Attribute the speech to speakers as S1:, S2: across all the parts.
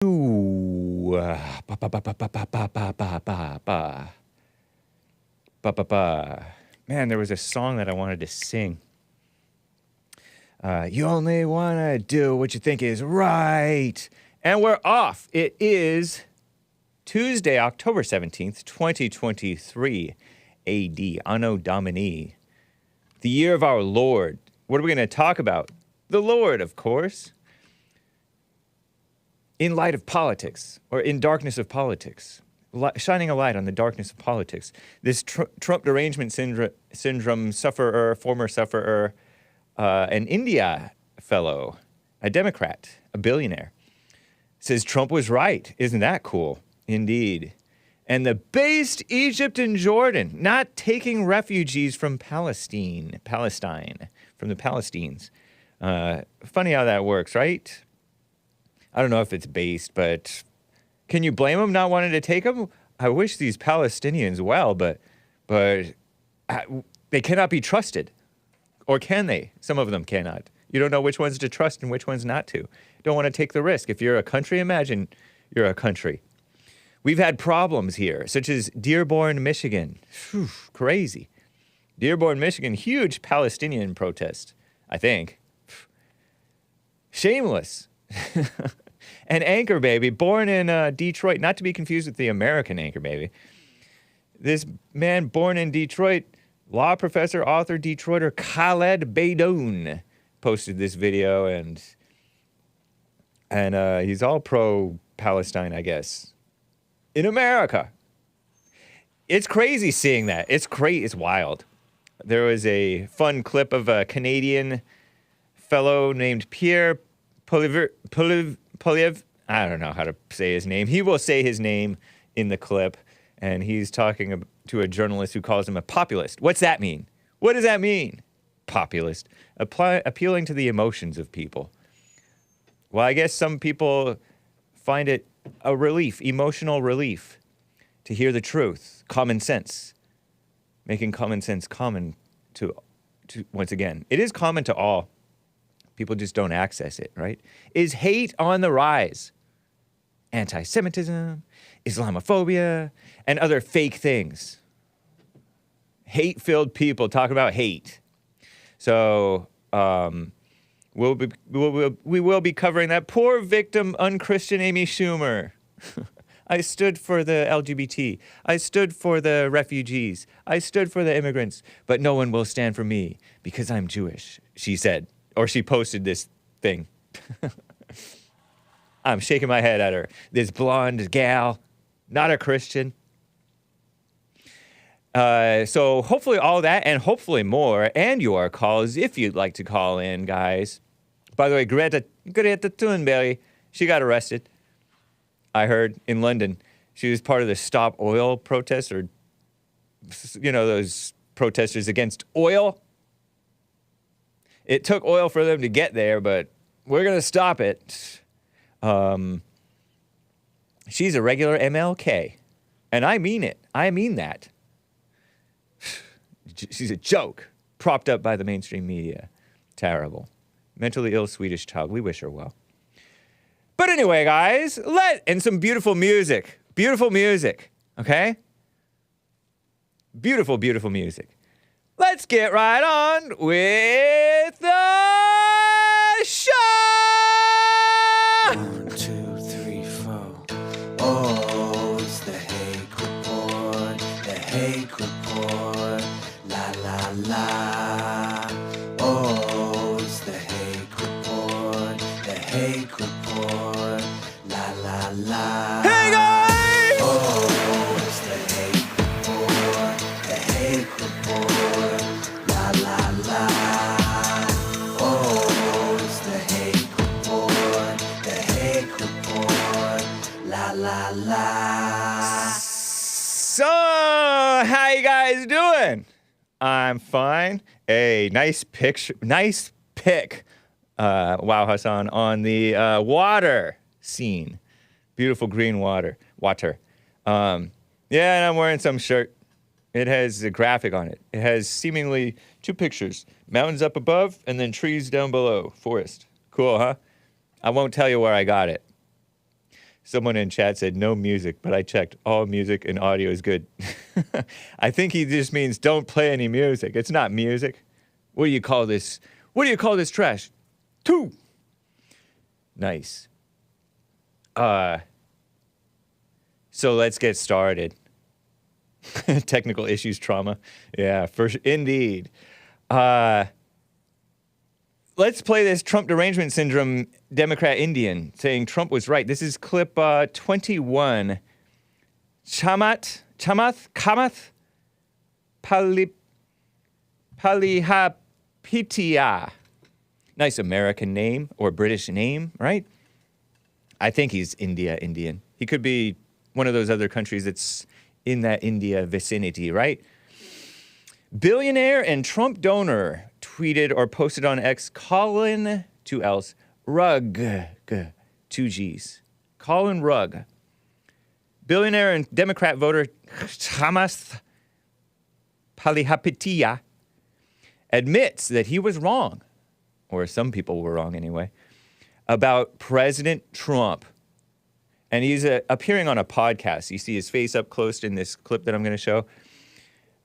S1: Ooh, ba ba ba ba ba ba ba ba ba ba ba ba ba ba. Man, there was a song that I wanted to sing. You only want to do what you think is right. And we're off. It is Tuesday, October 17th, 2023 AD, Anno Domini, the year of our Lord. What are we going to talk about? The Lord, of course. In light of politics, or in darkness of politics, shining a light on the darkness of politics. This Trump derangement syndrome sufferer, former sufferer, an India fellow, a Democrat, a billionaire, says Trump was right. Isn't that cool? Indeed. And the based Egypt and Jordan, not taking refugees from Palestine, from the Palestinians. Funny how that works, right? I don't know if it's based, but can you blame them not wanting to take them? I wish these Palestinians well, but they cannot be trusted. Or can they? Some of them cannot. You don't know which ones to trust and which ones not to. Don't want to take the risk. If you're a country, imagine you're a country. We've had problems here, such as Dearborn, Michigan. Whew, crazy. Dearborn, Michigan, huge Palestinian protest, I think. Shameless. An anchor baby born in Detroit, not to be confused with the American anchor baby. This man born in Detroit, law professor, author, Detroiter Khalen Beydoun posted this video, and he's all pro-Palestine, I guess, in America. It's crazy seeing that. It's wild. There was a fun clip of a Canadian fellow named Pierre Poliev, I don't know how to say his name. He will say his name in the clip, and he's talking to a journalist who calls him a populist. What's that mean? What does that mean? Populist. Appealing to the emotions of people. Well, I guess some people find it a relief, emotional relief, to hear the truth, common sense, making common sense common to once again. It is common to all. People just don't access it, right? Is hate on the rise? Anti-Semitism, Islamophobia, and other fake things. Hate-filled people talk about hate. So we will be covering that. Poor victim, unchristian Amy Schumer. I stood for the LGBT. I stood for the refugees. I stood for the immigrants. But no one will stand for me because I'm Jewish, she said. Or she posted this thing. I'm shaking my head at her. This blonde gal, not a Christian. So hopefully all that and hopefully more, and your calls if you'd like to call in, guys. By the way, Greta Thunberg, she got arrested. I heard in London. She was part of the Stop Oil protest, or, you know, those protesters against oil. It took oil for them to get there, but we're going to stop it. She's a regular MLK. And I mean it. I mean that. She's a joke, propped up by the mainstream media. Terrible. Mentally ill Swedish child. We wish her well. But anyway, guys, and some beautiful music. Beautiful music, okay? Beautiful, beautiful music. Let's get right on with the show!
S2: 1, 2, 3, 4. Oh, it's the Hake Report. The Hake Report. La, la, la. Oh, it's the Hake Report. The Hake Report. La, la, la.
S1: Hey, guys!
S2: Oh, it's the Hake Report. The Hake Report. La, la, la. Oh, it's the Hake Report. The Hake Report. La, la, la.
S1: So, how you guys doing? I'm fine. A nice picture, nice pic, wow, Hassan, on the water scene. Beautiful green water. Yeah, and I'm wearing some shirt. It has a graphic on it. It has seemingly two pictures. Mountains up above and then trees down below. Forest. Cool, huh? I won't tell you where I got it. Someone in chat said no music, but I checked. All music and audio is good. I think he just means don't play any music. It's not music. What do you call this? What do you call this trash? 2. Nice. So let's get started. Technical issues, trauma. Yeah, indeed. Let's play this Trump derangement syndrome Democrat Indian saying Trump was right. This is clip 21. Chamath Palihapitiya. Nice American name or British name, right? I think he's Indian. He could be one of those other countries that's in that India vicinity, right? Billionaire and Trump donor tweeted or posted on X, Khalen, 2 L's, Rugg, 2 G's. Khalen Rugg. Billionaire and Democrat voter Chamath Palihapitiya admits that he was wrong, or some people were wrong anyway, about President Trump. And he's appearing on a podcast. You see his face up close in this clip that I'm going to show.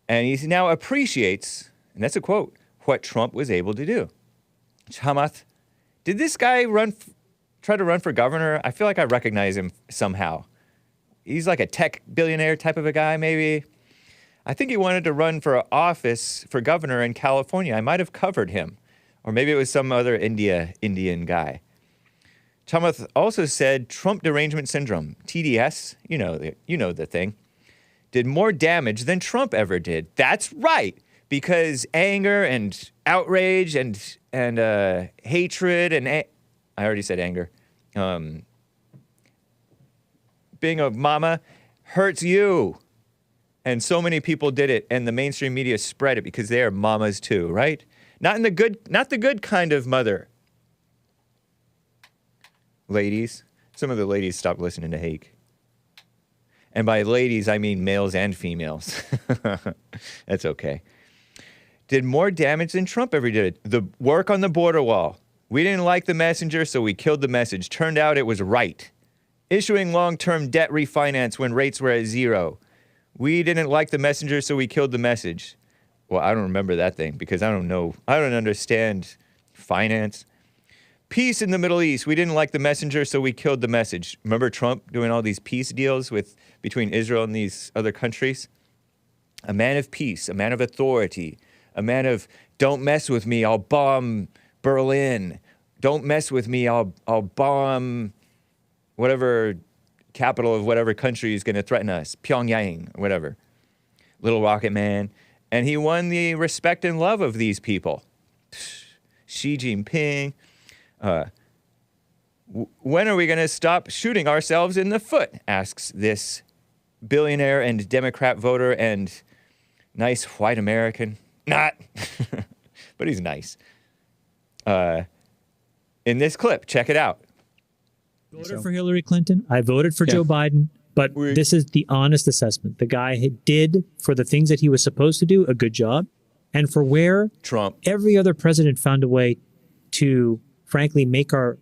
S1: And he now appreciates, and that's a quote, what Trump was able to do. Chamath, did this guy try to run for governor? I feel like I recognize him somehow. He's like a tech billionaire type of a guy, maybe. I think he wanted to run for office for governor in California. I might have covered him. Or maybe it was some other Indian guy. Chamath also said Trump derangement syndrome, TDS, you know the thing, did more damage than Trump ever did. That's right, because anger and outrage and hatred and I already said anger. Being a mama hurts you. And so many people did it, and the mainstream media spread it because they are mamas too, right? Not the good kind of mother. Ladies, some of the ladies stopped listening to Hake. And by ladies, I mean males and females. That's okay. Did more damage than Trump ever did. The work on the border wall. We didn't like the messenger, so we killed the message. Turned out it was right. Issuing long-term debt refinance when rates were at 0. We didn't like the messenger, so we killed the message. Well, I don't remember that thing because I don't know. I don't understand finance. Peace in the Middle East. We didn't like the messenger, so we killed the message. Remember Trump doing all these peace deals between Israel and these other countries? A man of peace, a man of authority, a man of don't mess with me, I'll bomb Berlin. Don't mess with me, I'll bomb whatever capital of whatever country is going to threaten us, Pyongyang, whatever. Little Rocket Man. And he won the respect and love of these people. Xi Jinping. When are we going to stop shooting ourselves in the foot? Asks this billionaire and Democrat voter and nice white American. Not, but he's nice. In this clip, check it out.
S3: Voted for Hillary Clinton. I voted for Joe Biden. But this is the honest assessment. The guy did, for the things that he was supposed to do, a good job. And for where
S1: Trump,
S3: every other president found a way to, frankly, make our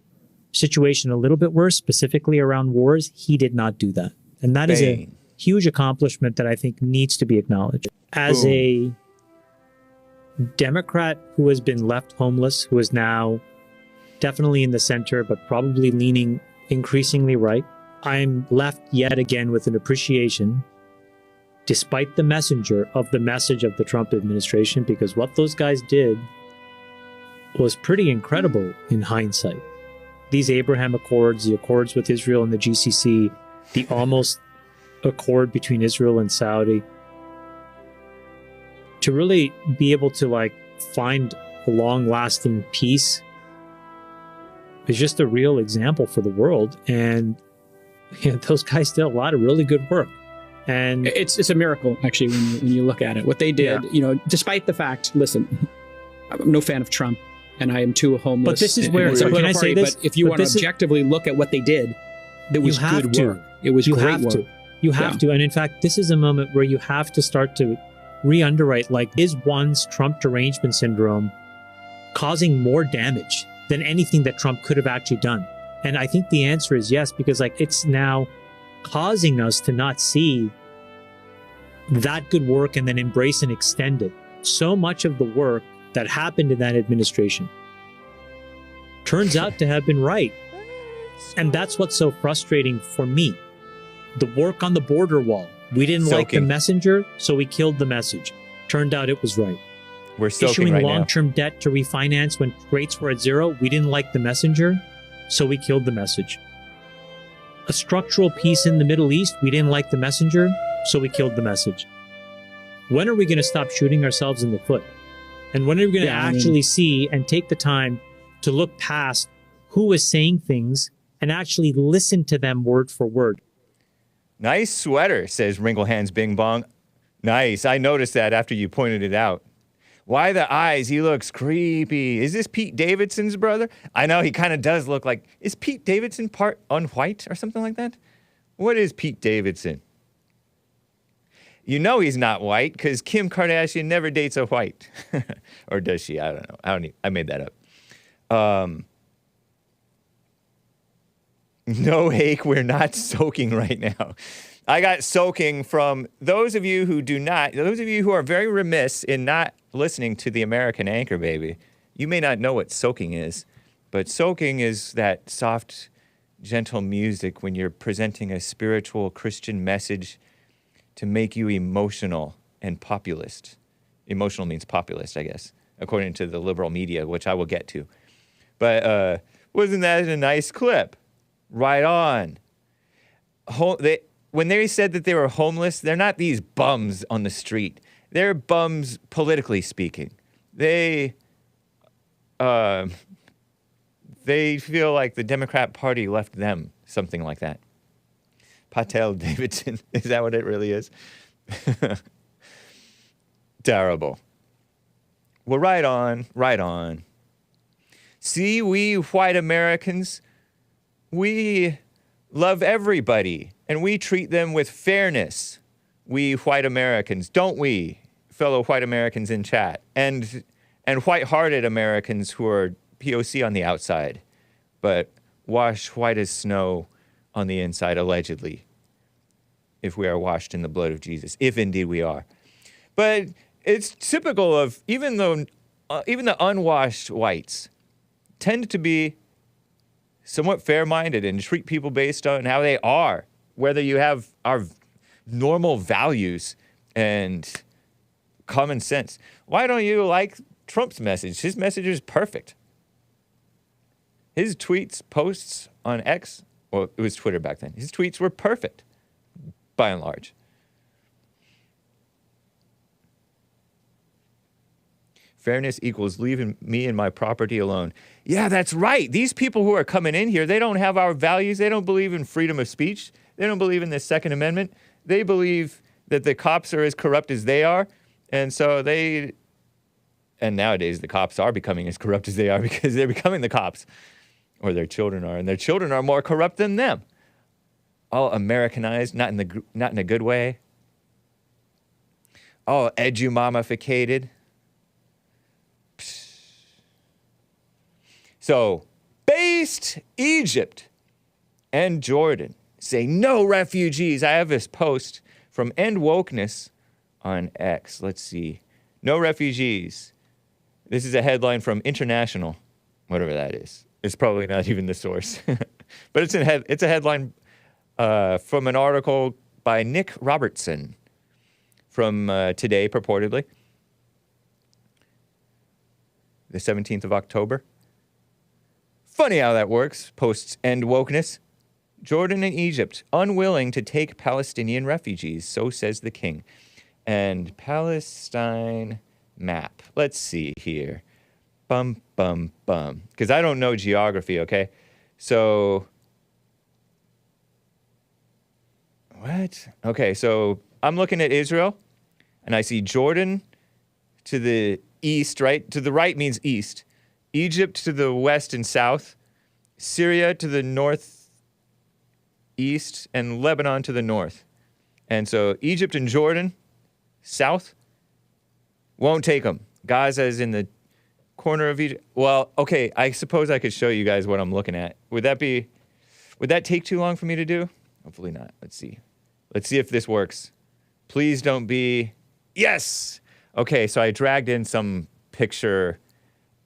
S3: situation a little bit worse, specifically around wars, he did not do that. And that is a huge accomplishment that I think needs to be acknowledged. As a Democrat who has been left homeless, who is now definitely in the center, but probably leaning increasingly right, I'm left yet again with an appreciation, despite the messenger, of the message of the Trump administration, because what those guys did was pretty incredible in hindsight. These Abraham Accords, the accords with Israel and the GCC, the almost accord between Israel and Saudi, to really be able to find a long-lasting peace is just a real example for the world. And those guys did a lot of really good work. And
S4: it's a miracle, actually, when you look at it. What they did, despite the fact, listen, I'm no fan of Trump, and I am too homeless.
S3: But this is where, so can I say this?
S4: But if you want to objectively look at what they did, it was good work. It was great work.
S3: You have to. And in fact, this is a moment where you have to start to re-underwrite, is one's Trump derangement syndrome causing more damage than anything that Trump could have actually done? And I think the answer is yes, because like it's now causing us to not see that good work and then embrace and extend it. So much of the work that happened in that administration turns out to have been right. And that's what's so frustrating for me. The work on the border wall. We didn't like the messenger, so we killed the message. Turned out it was right.
S1: We're soaking
S3: Issuing
S1: right
S3: long-term debt to refinance when rates were at zero. We didn't like the messenger, so we killed the message. A structural peace in the Middle East. We didn't like the messenger, so we killed the message. When are we going to stop shooting ourselves in the foot? And when are we going to actually see and take the time to look past who is saying things and actually listen to them word for word?
S1: Nice sweater, says Wrinkle Hands Bing Bong. Nice. I noticed that after you pointed it out. Why the eyes? He looks creepy. Is this Pete Davidson's brother? I know he kind of does look like... Is Pete Davidson part unwhite or something like that? What is Pete Davidson? You know he's not white because Kim Kardashian never dates a white. Or does she? I don't know. I made that up. No, Hake, we're not soaking right now. I got soaking from those of you who are very remiss in not listening to the American Anchor Baby. You may not know what soaking is, but soaking is that soft, gentle music when you're presenting a spiritual Christian message to make you emotional and populist. Emotional means populist, I guess, according to the liberal media, which I will get to. But wasn't that a nice clip? Right on. When they said that they were homeless, they're not these bums on the street. They're bums politically speaking. They feel like the Democrat Party left them, something like that. Patel Davidson, is that what it really is? Terrible. Well, right on, right on. See, we white Americans, we love everybody, and we treat them with fairness. We white Americans, don't we, fellow white Americans in chat, and white-hearted Americans who are POC on the outside, but wash white as snow on the inside, allegedly, if we are washed in the blood of Jesus, if indeed we are. But it's typical of, even the unwashed whites tend to be somewhat fair-minded and treat people based on how they are, whether you have our normal values and common sense. Why don't you like Trump's message? His message is perfect. His tweets, posts on X, well, it was Twitter back then. His tweets were perfect, by and large. Fairness equals leaving me and my property alone. Yeah, that's right. These people who are coming in here, they don't have our values. They don't believe in freedom of speech. They don't believe in the Second Amendment. They believe that the cops are as corrupt as they are. And so and nowadays the cops are becoming as corrupt as they are because they're becoming the cops. Or their children are. And their children are more corrupt than them. All Americanized, not in a good way. All edumamificated. So, based Egypt and Jordan say no refugees. I have this post from End Wokeness on X. Let's see. No refugees. This is a headline from International, whatever that is. It's probably not even the source. But it's a headline from an article by Nick Robertson from today, purportedly. The 17th of October. Funny how that works, posts End Wokeness. Jordan and Egypt unwilling to take Palestinian refugees, so says the king. And Palestine map. Let's see here. Bum, bum, bum. Because I don't know geography, okay? So, what? Okay, so I'm looking at Israel, and I see Jordan to the east, right? To the right means east. Egypt to the west and south. Syria to the northeast, and Lebanon to the north. And so Egypt and Jordan, south, won't take them. Gaza is in the corner of Egypt. Well, okay, I suppose I could show you guys what I'm looking at. Would that take too long for me to do? Hopefully not. Let's see. Let's see if this works. Please don't be... Yes! Okay, so I dragged in some picture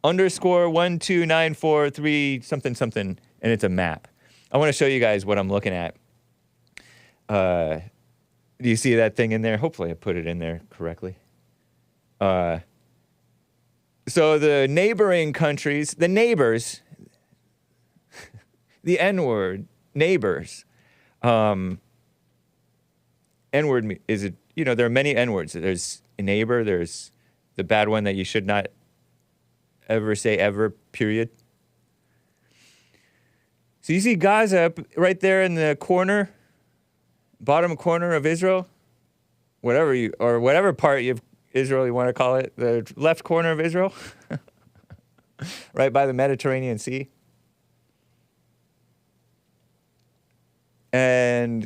S1: _12943 something something, and it's a map. I want to show you guys what I'm looking at. Do you see that thing in there? Hopefully I put it in there correctly. So the neighboring countries, the neighbors, the N-word, neighbors. N-word is it? You know, there are many N-words. There's a neighbor. There's the bad one that you should not ever say ever. Period. So you see Gaza right there in the corner, bottom corner of Israel, whatever part of Israel you want to call it, the left corner of Israel, right by the Mediterranean Sea. And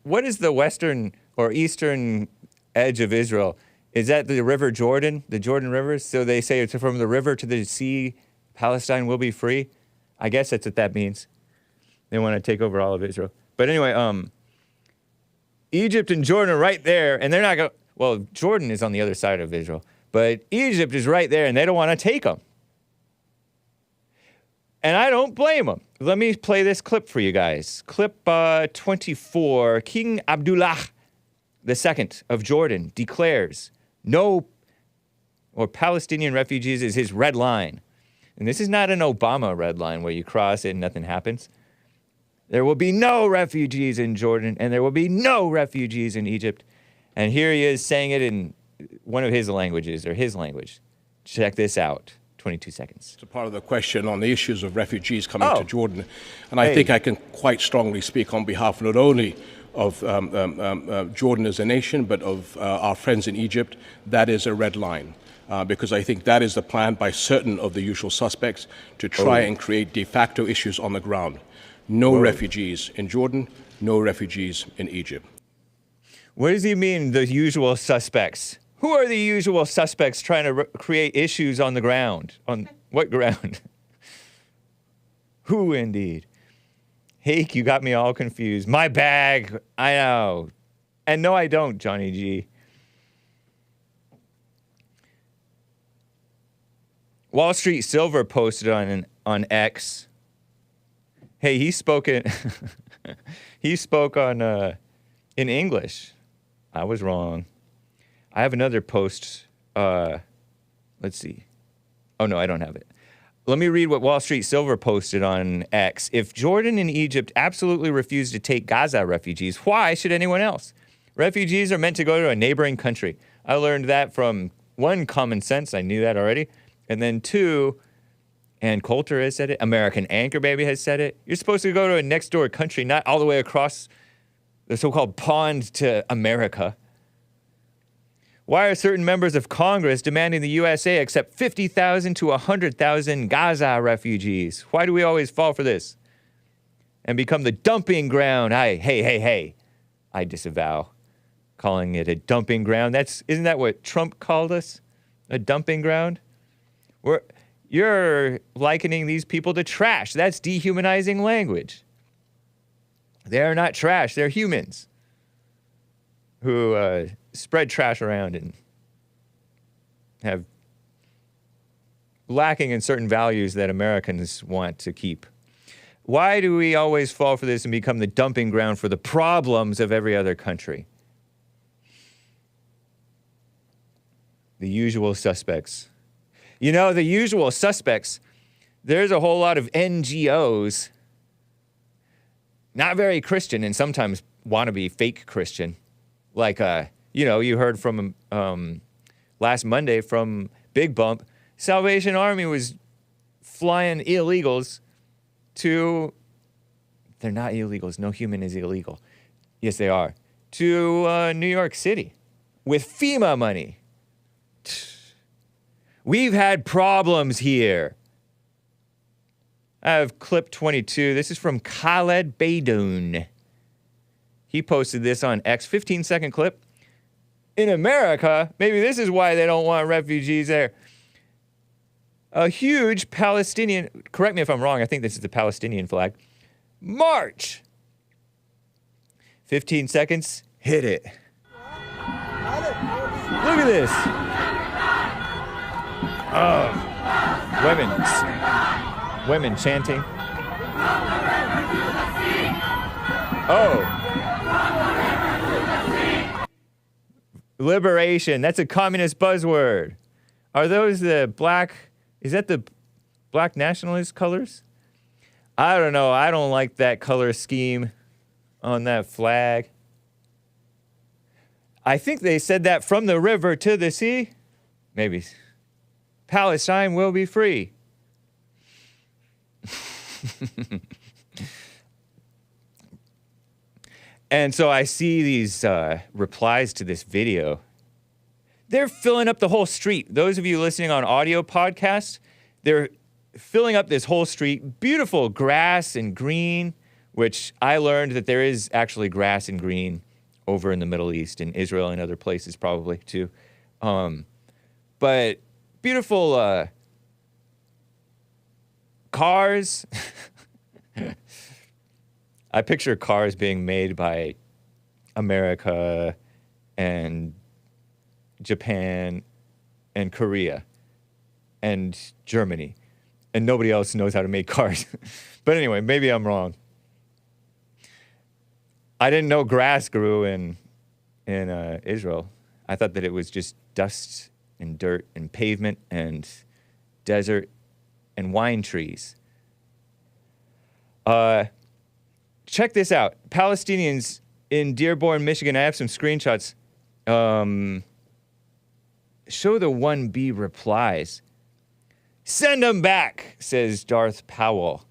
S1: what is the western or eastern edge of Israel? Is that the River Jordan, the Jordan River? So they say it's from the river to the sea, Palestine will be free. I guess that's what that means. They want to take over all of Israel. But anyway, Egypt and Jordan are right there, and they're not going. Well, Jordan is on the other side of Israel, but Egypt is right there, and they don't want to take them. And I don't blame them. Let me play this clip for you guys. Clip 24. King Abdullah II of Jordan declares Palestinian refugees is his red line. And this is not an Obama red line where you cross it and nothing happens. There will be no refugees in Jordan, and there will be no refugees in Egypt. And here he is saying it in one of his languages, or his language. Check this out. 22 seconds.
S5: It's a part of the question on the issues of refugees coming to Jordan. And I think I can quite strongly speak on behalf not only of Jordan as a nation, but of our friends in Egypt. That is a red line. Because I think that is the plan by certain of the usual suspects to try and create de facto issues on the ground. No refugees in Jordan, no refugees in Egypt.
S1: What does he mean, the usual suspects? Who are the usual suspects trying to create issues on the ground? On what ground? Who indeed? Hake, you got me all confused. My bag, I know. And no, I don't, Johnny G. Wall Street Silver posted on X. Hey, he spoke on in English. I was wrong. I have another post. Let's see. Oh, no, I don't have it. Let me read what Wall Street Silver posted on X. If Jordan and Egypt absolutely refuse to take Gaza refugees, why should anyone else? Refugees are meant to go to a neighboring country. I learned that from, one, common sense. I knew that already. And then two, Ann Coulter has said it. American Anchor Baby has said it. You're supposed to go to a next door country, not all the way across the so-called pond to America. Why are certain members of Congress demanding the USA accept 50,000 to 100,000 Gaza refugees? Why do we always fall for this and become the dumping ground? Hey. I disavow calling it a dumping ground. Isn't that what Trump called us? A dumping ground? You're likening these people to trash. That's dehumanizing language. They are not trash. They're humans who spread trash around and have lacking in certain values that Americans want to keep. Why do we always fall for this and become the dumping ground for the problems of every other country? The usual suspects. You know, the usual suspects, there's a whole lot of NGOs, not very Christian and sometimes wannabe fake Christian. Like, you heard from last Monday from Big Bump, Salvation Army was flying illegals to, they're not illegals, no human is illegal. Yes, they are. To New York City with FEMA money. We've had problems here. I have clip 22. This is from Khalen Beydoun. He posted this on X, 15-second clip. In America, maybe this is why they don't want refugees there. a huge Palestinian, correct me if I'm wrong, I think this is the Palestinian flag, march. 15 seconds, hit it. Look at this. Women chanting. Oh. Liberation. That's a communist buzzword. Are those the black... Is that the black nationalist colors? I don't know. I don't like that color scheme on that flag. I think they said that from the river to the sea. Maybe. Palestine will be free. And so I see these replies to this video. They're filling up the whole street. Those of you listening on audio podcasts, they're filling up this whole street. Beautiful grass and green, which I learned that there is actually grass and green over in the Middle East, in Israel and other places probably too. But beautiful cars. I picture cars being made by America and Japan and Korea and Germany, and nobody else knows how to make cars. But anyway, maybe I'm wrong. I didn't know grass grew in Israel. I thought that it was just dust and dirt and pavement and desert and wine trees. Check this out. Palestinians in Dearborn, Michigan. I have some screenshots. Show the 1B replies. Send them back, says Darth Powell.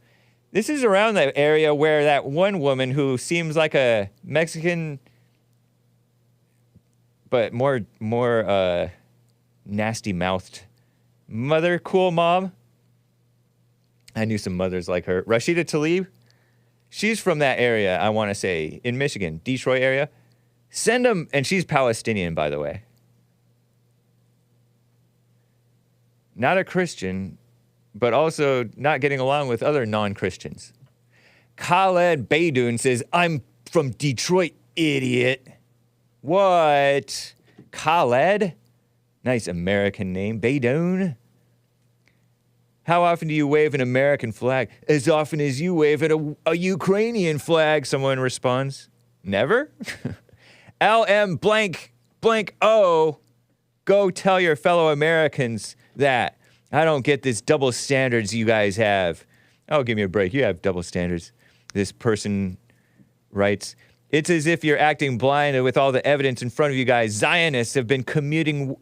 S1: This is around the area where that one woman who seems like a Mexican, but more nasty-mouthed mother, cool mom. I knew some mothers like her. Rashida Tlaib. She's from that area, I want to say, in Michigan, Detroit area. Send them, and she's Palestinian, by the way. Not a Christian, but also not getting along with other non-Christians. Khalen Beydoun says, I'm from Detroit, idiot. What? Khaled? Nice American name. Beydoun? How often do you wave an American flag? As often as you wave a Ukrainian flag, someone responds. Never? LM blank blank O. Go tell your fellow Americans that. I don't get this double standards you guys have. Oh, give me a break. You have double standards. This person writes, it's as if you're acting blind with all the evidence in front of you guys. Zionists have been commuting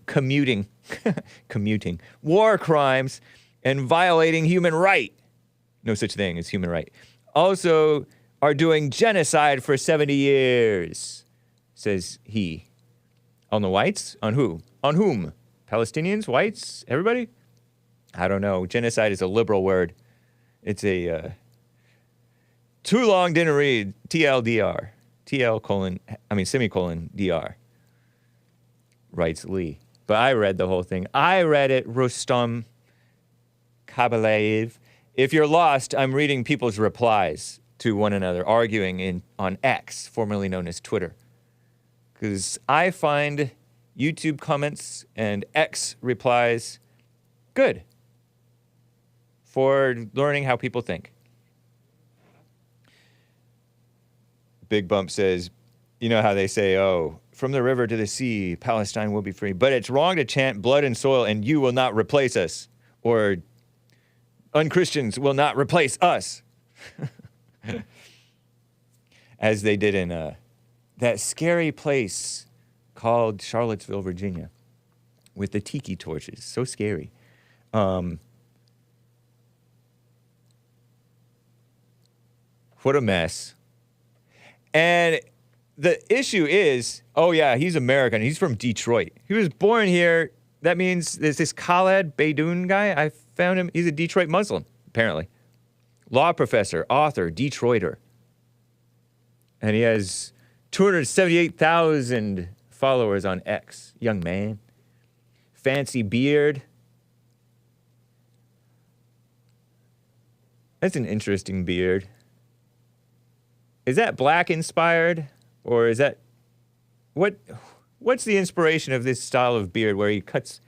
S1: war crimes and violating human right. No such thing as human right. Also are doing genocide for 70 years, says he. On the whites? On who? On whom? Palestinians? Whites? Everybody? I don't know. Genocide is a liberal word. It's a too long didn't read. TLDR. Semicolon DR. Writes Lee. But I read the whole thing. I read it, Rustam Kabalaev. If you're lost, I'm reading people's replies to one another, arguing on X, formerly known as Twitter. Because I find YouTube comments and X replies good for learning how people think. Big Bump says, you know how they say, oh, from the river to the sea, Palestine will be free. But it's wrong to chant blood and soil and you will not replace us. Or unchristians will not replace us. As they did in that scary place called Charlottesville, Virginia, with the tiki torches. So scary. What a mess. And the issue is, oh yeah, he's American. He's from Detroit. He was born here. That means there's this Khalen Beydoun guy. I found him. He's a Detroit Muslim, apparently. Law professor, author, Detroiter. And he has 278,000 followers on X. Young man. Fancy beard. That's an interesting beard. Is that black inspired? Or is that... What's the inspiration of this style of beard where he cuts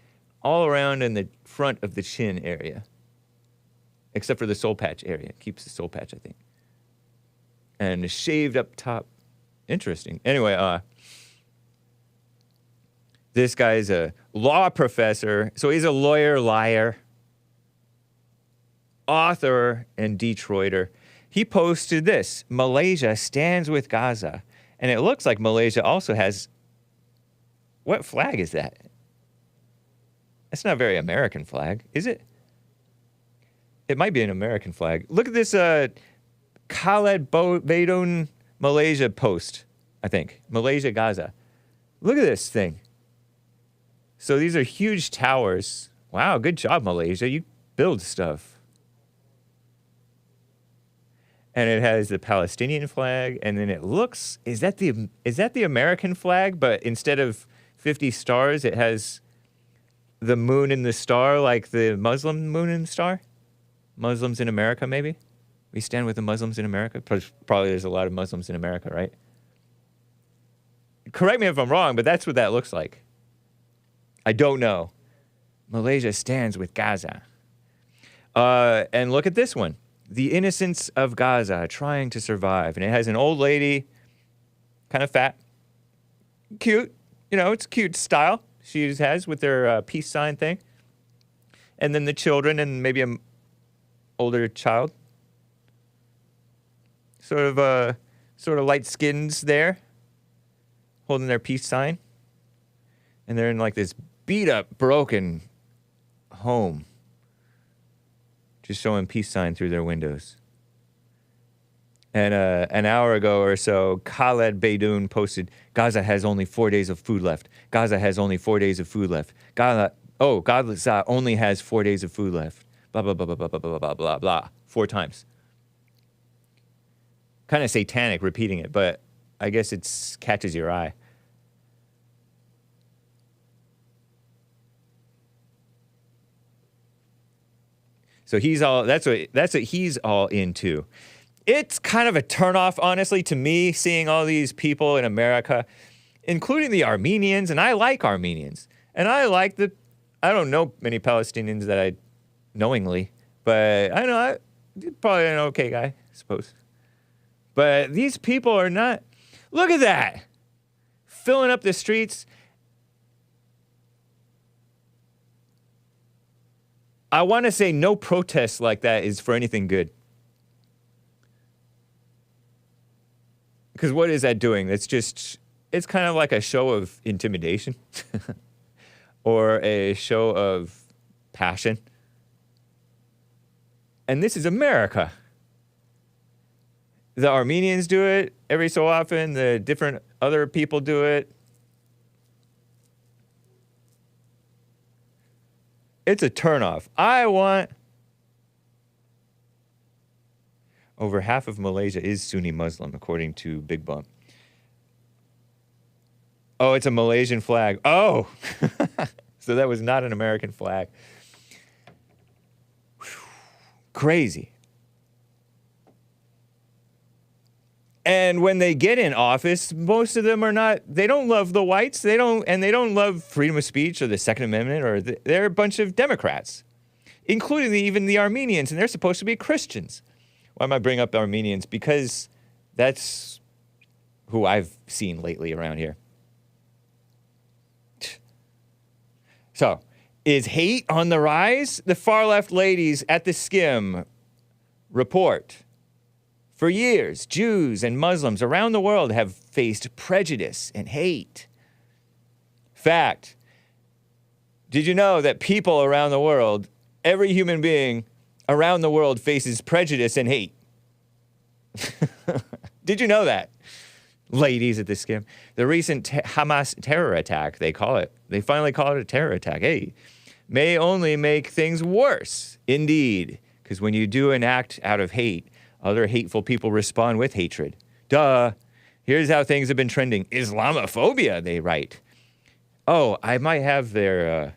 S1: all around in the front of the chin area? Except for the soul patch area. Keeps the soul patch, I think. And shaved up top. Interesting. Anyway, this guy's a law professor. So he's a lawyer, liar, author, and Detroiter. He posted this: Malaysia stands with Gaza. And it looks like Malaysia also has... What flag is that? That's not a very American flag, is it? It might be an American flag. Look at this Khalen Beydoun Malaysia post, I think. Malaysia, Gaza. Look at this thing. So these are huge towers. Wow, good job, Malaysia. You build stuff. And it has the Palestinian flag, and then it looks... Is that the American flag? But instead of 50 stars, it has the moon and the star, like the Muslim moon and star? Muslims in America, maybe? We stand with the Muslims in America? Probably there's a lot of Muslims in America, right? Correct me if I'm wrong, but that's what that looks like. I don't know. Malaysia stands with Gaza. And look at this one. The innocents of Gaza trying to survive. And it has an old lady, kind of fat, cute. You know, it's cute style she has with their peace sign thing. And then the children and maybe an older child. Sort of light skins there, holding their peace sign. And they're in like this beat up, broken home. Just showing peace sign through their windows. And an hour ago or so, Khalen Beydoun posted, Gaza has only 4 days of food left. Gaza has only 4 days of food left. Gaza only has 4 days of food left. Blah, blah, blah, blah, blah, blah, blah, blah, blah, blah. 4 times. Kind of satanic repeating it, but I guess it catches your eye. So that's what he's all into. It's kind of a turnoff, honestly, to me, seeing all these people in America, including the Armenians, and I like Armenians. And I don't know many Palestinians that I knowingly, but I know probably an okay guy, I suppose. But these people are not, look at that, filling up the streets. I want to say no protest like that is for anything good. Because what is that doing? It's kind of like a show of intimidation or a show of passion. And this is America. The Armenians do it every so often. The different other people do it. It's a turnoff. Over half of Malaysia is Sunni Muslim, according to Big Bump. Oh, it's a Malaysian flag. Oh! So that was not an American flag. Whew. Crazy. And when they get in office, most of them they don't love the whites, they don't love freedom of speech or the Second Amendment, they're a bunch of Democrats, including even the Armenians, and they're supposed to be Christians. Why am I bringing up Armenians? Because that's who I've seen lately around here. So, is hate on the rise? The far-left ladies at theSkimm report. For years, Jews and Muslims around the world have faced prejudice and hate. Fact. Did you know that people around the world, every human being around the world faces prejudice and hate? Did you know that? Ladies at theSkimm. The recent Hamas terror attack, they finally call it a terror attack. Hey, may only make things worse. Indeed. Because when you do an act out of hate, other hateful people respond with hatred. Duh. Here's how things have been trending. Islamophobia, they write. Oh, I might have a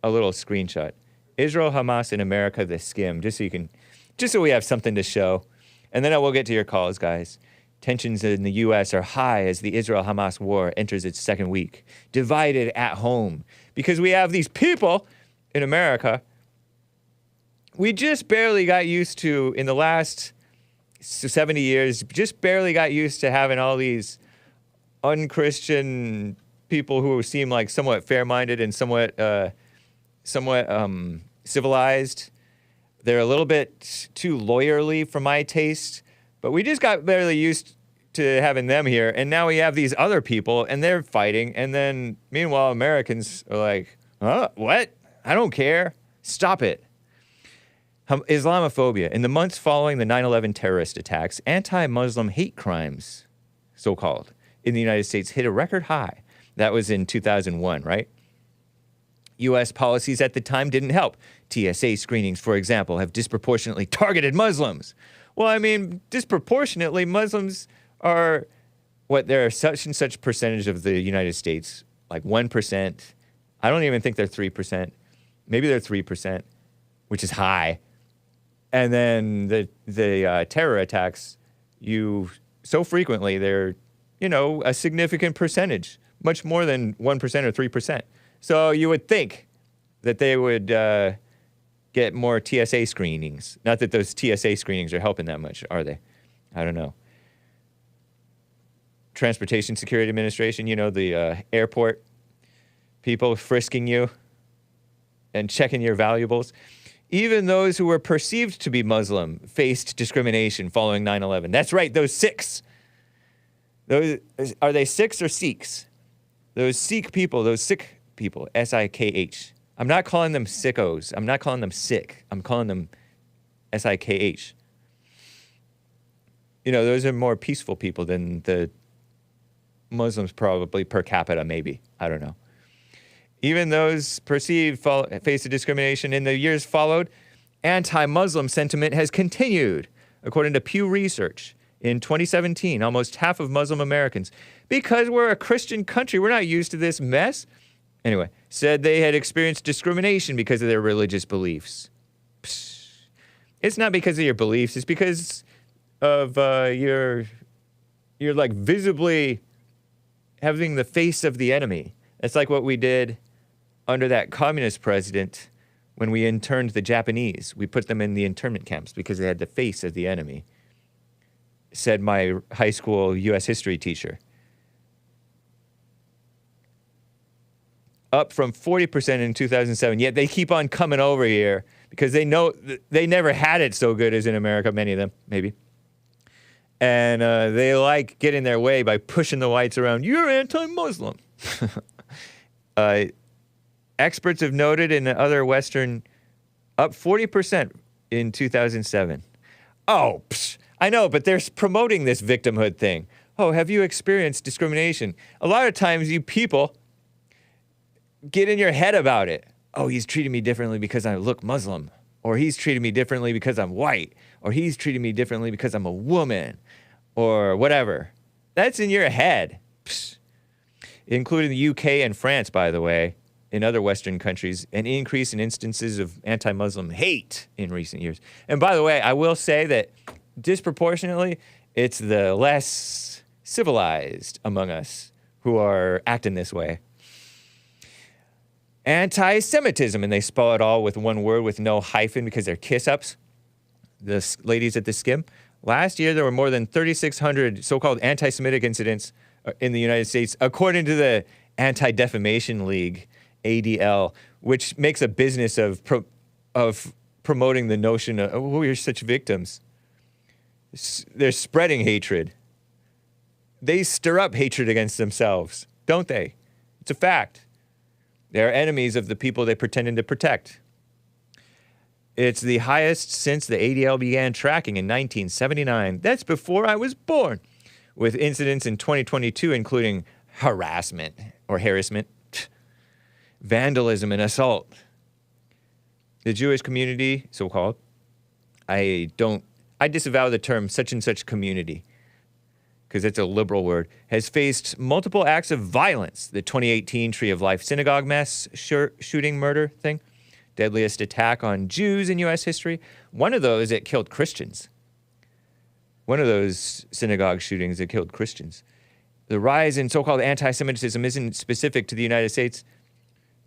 S1: little screenshot. Israel, Hamas, in America, theSkimm, just so you can just so we have something to show. And then I will get to your calls, guys. Tensions in the U.S. are high as the Israel-Hamas war enters its second week. Divided at home. Because we have these people in America we just barely got used to, in the last 70 years, just barely got used to having all these unchristian people who seem like somewhat fair-minded and somewhat civilized. They're a little bit too lawyerly for my taste, but we just got barely used to having them here, and now we have these other people, and they're fighting, and then, meanwhile, Americans are like, what? I don't care. Stop it. Islamophobia. In the months following the 9/11 terrorist attacks, anti-Muslim hate crimes, so-called, in the United States hit a record high. That was in 2001, right? U.S. policies at the time didn't help. TSA screenings, for example, have disproportionately targeted Muslims. Well, I mean, disproportionately, Muslims are, they're such and such percentage of the United States, like 1%. I don't even think they're 3%. Maybe they're 3%, which is high. And then the terror attacks, so frequently, they're, a significant percentage, much more than 1% or 3%. So you would think that they would get more TSA screenings. Not that those TSA screenings are helping that much, are they? I don't know. Transportation Security Administration, the airport people frisking you and checking your valuables. Even those who were perceived to be Muslim faced discrimination following 9/11. That's right, those Sikhs. Are they Sikhs or Sikhs? Those Sikh people, S-I-K-H. I'm not calling them sickos. I'm not calling them sick. I'm calling them S-I-K-H. Those are more peaceful people than the Muslims probably per capita, maybe. I don't know. Even those perceived faced discrimination in the years followed. Anti-Muslim sentiment has continued. According to Pew Research, in 2017, almost half of Muslim Americans, because we're a Christian country, we're not used to this mess, anyway, said they had experienced discrimination because of their religious beliefs. Psst. It's not because of your beliefs. It's because of you're like visibly having the face of the enemy. It's like what we did under that communist president when we interned the Japanese. We put them in the internment camps because they had the face of the enemy, said my high school U.S. history teacher. Up from 40% in 2007. Yet they keep on coming over here because they know they never had it so good as in America, many of them, maybe. And they like getting their way by pushing the whites around. You're anti-Muslim. Experts have noted in other Western, up 40% in 2007. Oh, I know, but they're promoting this victimhood thing. Oh, have you experienced discrimination? A lot of times you people get in your head about it. Oh, he's treating me differently because I look Muslim. Or he's treating me differently because I'm white. Or he's treating me differently because I'm a woman. Or whatever. That's in your head. Including the UK and France, by the way, in other Western countries, an increase in instances of anti-Muslim hate in recent years. And by the way, I will say that disproportionately, it's the less civilized among us who are acting this way. Anti-Semitism, and they spell it all with one word with no hyphen because they're kiss-ups. The ladies at theSkimm. Last year, there were more than 3,600 so-called anti-Semitic incidents in the United States, according to the Anti-Defamation League, ADL, which makes a business of promoting the notion of, oh, we're such victims. They're spreading hatred. They stir up hatred against themselves, don't they? It's a fact. They're enemies of the people they pretended to protect. It's the highest since the ADL began tracking in 1979. That's before I was born. With incidents in 2022 including harassment, vandalism, and assault. The Jewish community, so-called, I disavow the term such and such community, because it's a liberal word, has faced multiple acts of violence. The 2018 Tree of Life synagogue mass shooting murder thing, deadliest attack on Jews in U.S. history, One of those, it killed Christians. One of those synagogue shootings, it killed Christians. The rise in so-called anti-Semitism isn't specific to the United States.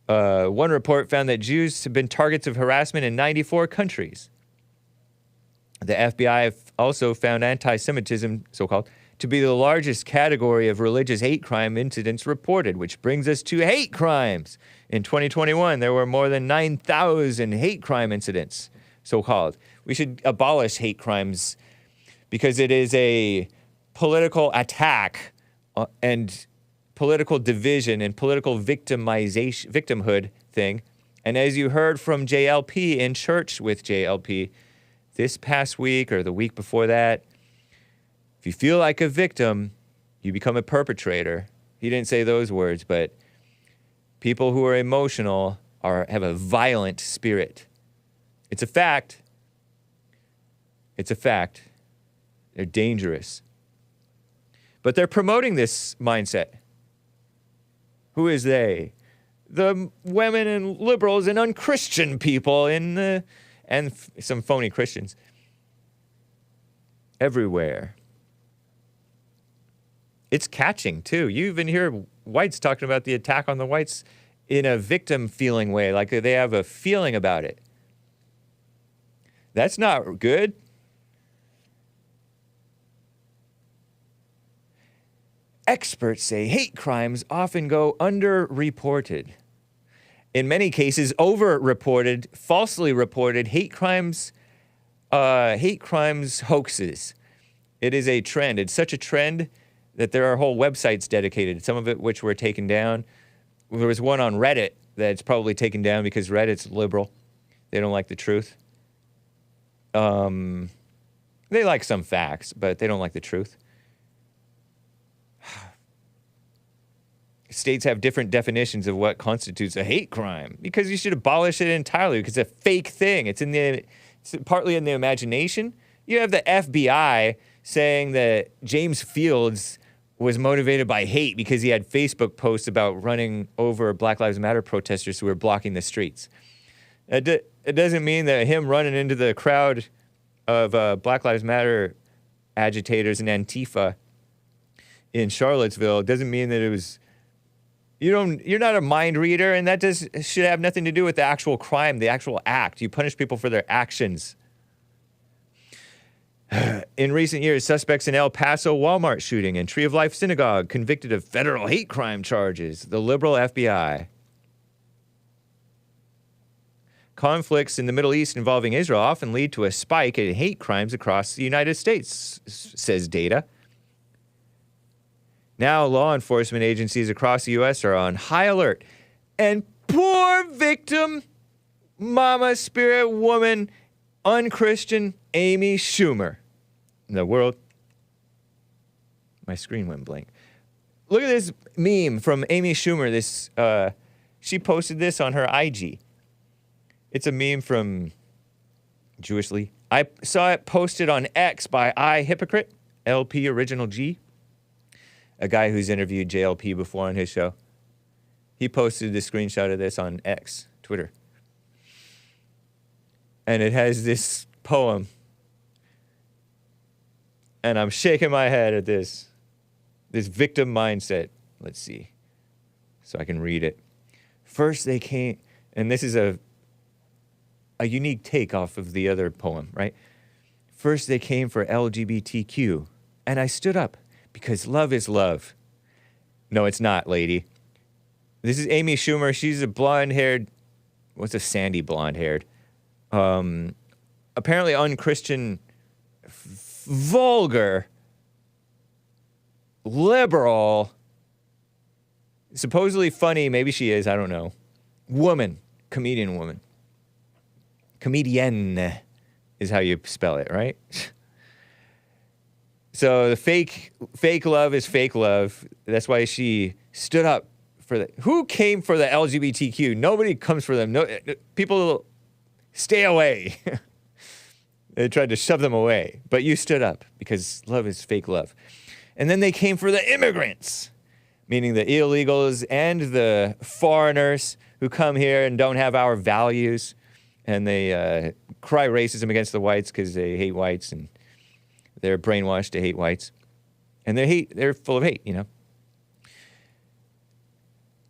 S1: One report found that Jews have been targets of harassment in 94 countries. The FBI also found anti-Semitism, so-called, to be the largest category of religious hate crime incidents reported, which brings us to hate crimes. In 2021, there were more than 9,000 hate crime incidents, so-called. We should abolish hate crimes because it is a political attack and political division and political victimhood thing. And as you heard from JLP in church with JLP this past week or the week before that, if you feel like a victim, you become a perpetrator. He didn't say those words, but people who are emotional have a violent spirit. It's a fact. It's a fact. They're dangerous. But they're promoting this mindset. Who is they? The women and liberals and unchristian people and some phony Christians everywhere. It's catching, too. You even hear whites talking about the attack on the whites in a victim-feeling way, like they have a feeling about it. That's not good. Experts say hate crimes often go underreported. In many cases, overreported, falsely reported hate crimes hoaxes. It is a trend. It's such a trend that there are whole websites dedicated, some of it which were taken down. There was one on Reddit that's probably taken down because Reddit's liberal. They don't like the truth. They like some facts, but they don't like the truth. States have different definitions of what constitutes a hate crime because you should abolish it entirely because it's a fake thing. It's partly in the imagination. You have the FBI saying that James Fields was motivated by hate because he had Facebook posts about running over Black Lives Matter protesters who were blocking the streets. It doesn't mean that him running into the crowd of Black Lives Matter agitators and Antifa in Charlottesville doesn't mean that it was. You're not a mind reader, and that should have nothing to do with the actual crime, the actual act. You punish people for their actions. In recent years, suspects in El Paso Walmart shooting and Tree of Life Synagogue convicted of federal hate crime charges. The liberal FBI. Conflicts in the Middle East involving Israel often lead to a spike in hate crimes across the United States, says data. Now, law enforcement agencies across the U.S. are on high alert. And poor victim, mama spirit woman, unchristian Amy Schumer. The world. My screen went blank. Look at this meme from Amy Schumer. She posted this on her IG. It's a meme from Jewishly. I saw it posted on X by iHypocrite, LP Original G. A guy who's interviewed JLP before on his show. He posted the screenshot of this on X, Twitter. And it has this poem. And I'm shaking my head at this victim mindset. Let's see. So I can read it. First they came, and this is a unique take off of the other poem, right? First they came for LGBTQ, and I stood up. Because love is love. No, it's not, lady. This is Amy Schumer. She's a blonde-haired, what's a sandy blonde-haired? Apparently unchristian, vulgar, liberal, supposedly funny, maybe she is, I don't know. Woman, comedian woman. Comedian is how you spell it, right? So the fake love is fake love. That's why she stood up for the. Who came for the LGBTQ? Nobody comes for them. No, people stay away. They tried to shove them away, but you stood up because love is fake love. And then they came for the immigrants, meaning the illegals and the foreigners who come here and don't have our values. and they cry racism against the whites because they hate whites, and they're brainwashed to hate whites, and they're full of hate, you know.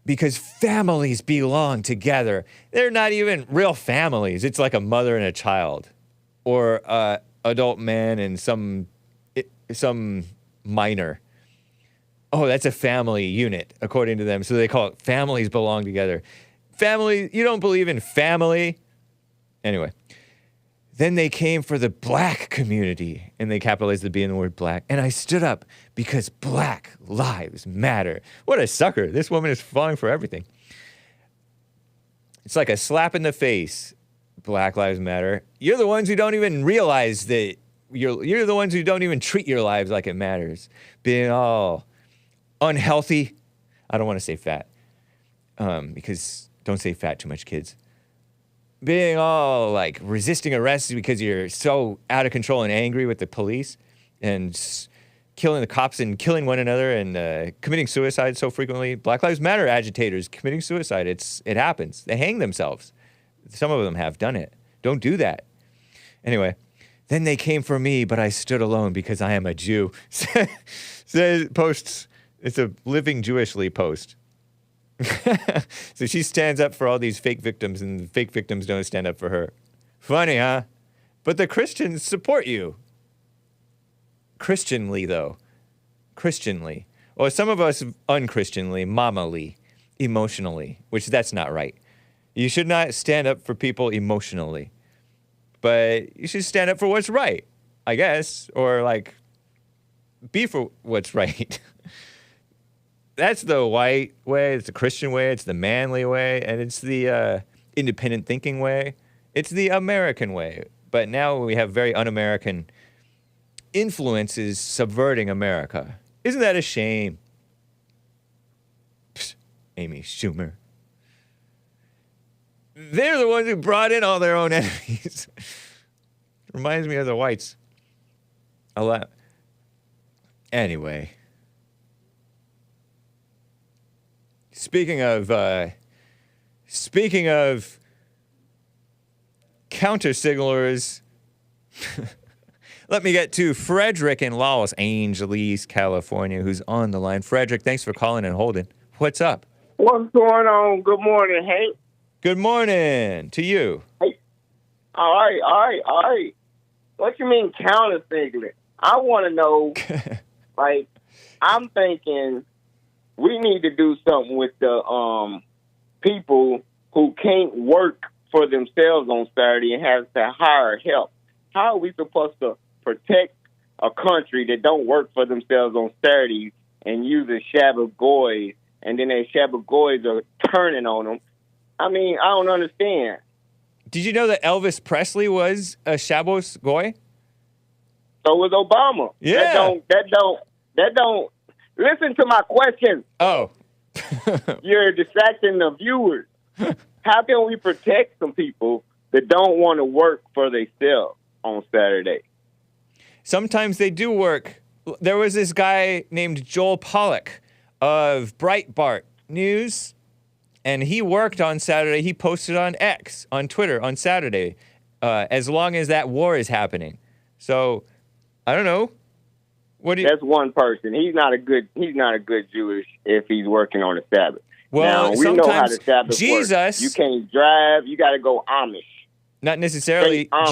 S1: Because families belong together. They're not even real families. It's like a mother and a child, or adult man and some minor. Oh, that's a family unit, according to them. So they call it families belong together. Family, you don't believe in family? Anyway. Then they came for the black community, and they capitalized the B in the word black. And I stood up because black lives matter. What a sucker. This woman is falling for everything. It's like a slap in the face. Black lives matter. You're the ones who don't even realize that you're the ones who don't even treat your lives like it matters. Being all unhealthy. I don't want to say fat, because don't say fat too much, kids. Being all like resisting arrest because you're so out of control and angry with the police, and killing the cops and killing one another, and committing suicide so frequently. Black Lives Matter agitators committing suicide. It happens. They hang themselves. Some of them have done it. Don't do that. Anyway, then they came for me, but I stood alone because I am a Jew. Posts. It's a living Jewishly post. So she stands up for all these fake victims, and the fake victims don't stand up for her. Funny, huh? But the Christians support you. Christianly, though. Christianly. Or some of us unchristianly, mamally, emotionally, which that's not right. You should not stand up for people emotionally. But you should stand up for what's right, I guess. Or, like, be for what's right. That's the white way, it's the Christian way, it's the manly way, and it's the independent thinking way. It's the American way. But now we have very un-American influences subverting America. Isn't that a shame? Psst, Amy Schumer. They're the ones who brought in all their own enemies. Reminds me of the whites. A lot. Anyway. Speaking of counter-signalers, let me get to Frederick in Los Angeles, California, who's on the line. Frederick, thanks for calling and holding. What's up?
S6: What's going on? Good morning, Hake.
S1: Good morning to you.
S6: Hey. All right. What you mean counter-signaling? I want to know, like, I'm thinking we need to do something with the people who can't work for themselves on Saturday and have to hire help. How are we supposed to protect a country that don't work for themselves on Saturdays and use a Shabbat goy, and then their Shabbat goys are turning on them? I mean, I don't understand.
S1: Did you know that Elvis Presley was a Shabbos goy?
S6: So was Obama.
S1: Yeah.
S6: That don't. Listen to my question.
S1: Oh.
S6: You're distracting the viewers. How can we protect some people that don't want to work for themselves on Saturday?
S1: Sometimes they do work. There was this guy named Joel Pollack of Breitbart News, and he worked on Saturday. He posted on X, on Twitter, on Saturday, as long as that war is happening. So, I don't know.
S6: That's one person. He's not a good Jewish if he's working on the Sabbath.
S1: Well,
S6: now, we know how the Sabbath
S1: Jesus
S6: works. You can't drive. You got to go Amish.
S1: Not necessarily.
S6: Amish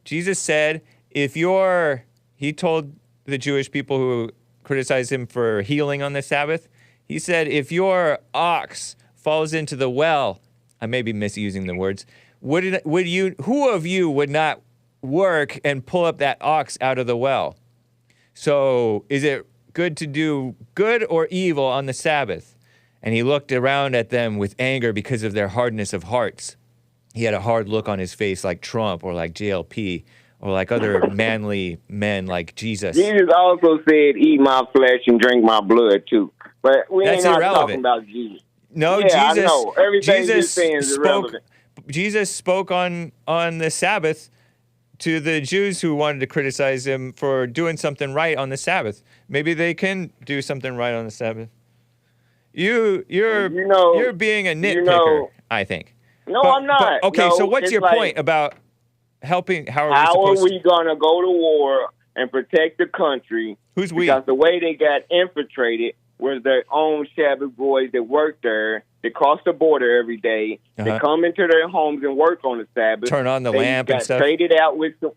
S1: Jesus said, he told the Jewish people who criticized him for healing on the Sabbath, he said, if your ox falls into the well, I may be misusing the words, who of you would not work and pull up that ox out of the well? So is it good to do good or evil on the Sabbath? And he looked around at them with anger because of their hardness of hearts. He had a hard look on his face like Trump or like JLP or like other manly men like Jesus.
S6: Jesus also said, eat my flesh and drink my blood too. But
S1: That's
S6: ain't
S1: irrelevant.
S6: Talking about Jesus.
S1: No,
S6: yeah, Jesus. I know. Everything you're saying is irrelevant.
S1: Jesus spoke on the Sabbath to the Jews who wanted to criticize him for doing something right on the Sabbath. Maybe they can do something right on the Sabbath. You're being a nitpicker, I think.
S6: No, I'm not.
S1: Okay,
S6: no,
S1: so what's
S6: it's
S1: your
S6: like,
S1: point about helping? How
S6: How
S1: are
S6: are we going to go to war and protect the country?
S1: Who's we?
S6: Because the way they got infiltrated was their own Sabbath boys that worked there, that cross the border every day, they come into their homes and work on the Sabbath.
S1: Turn on the lamp and stuff.
S6: Traded out with the...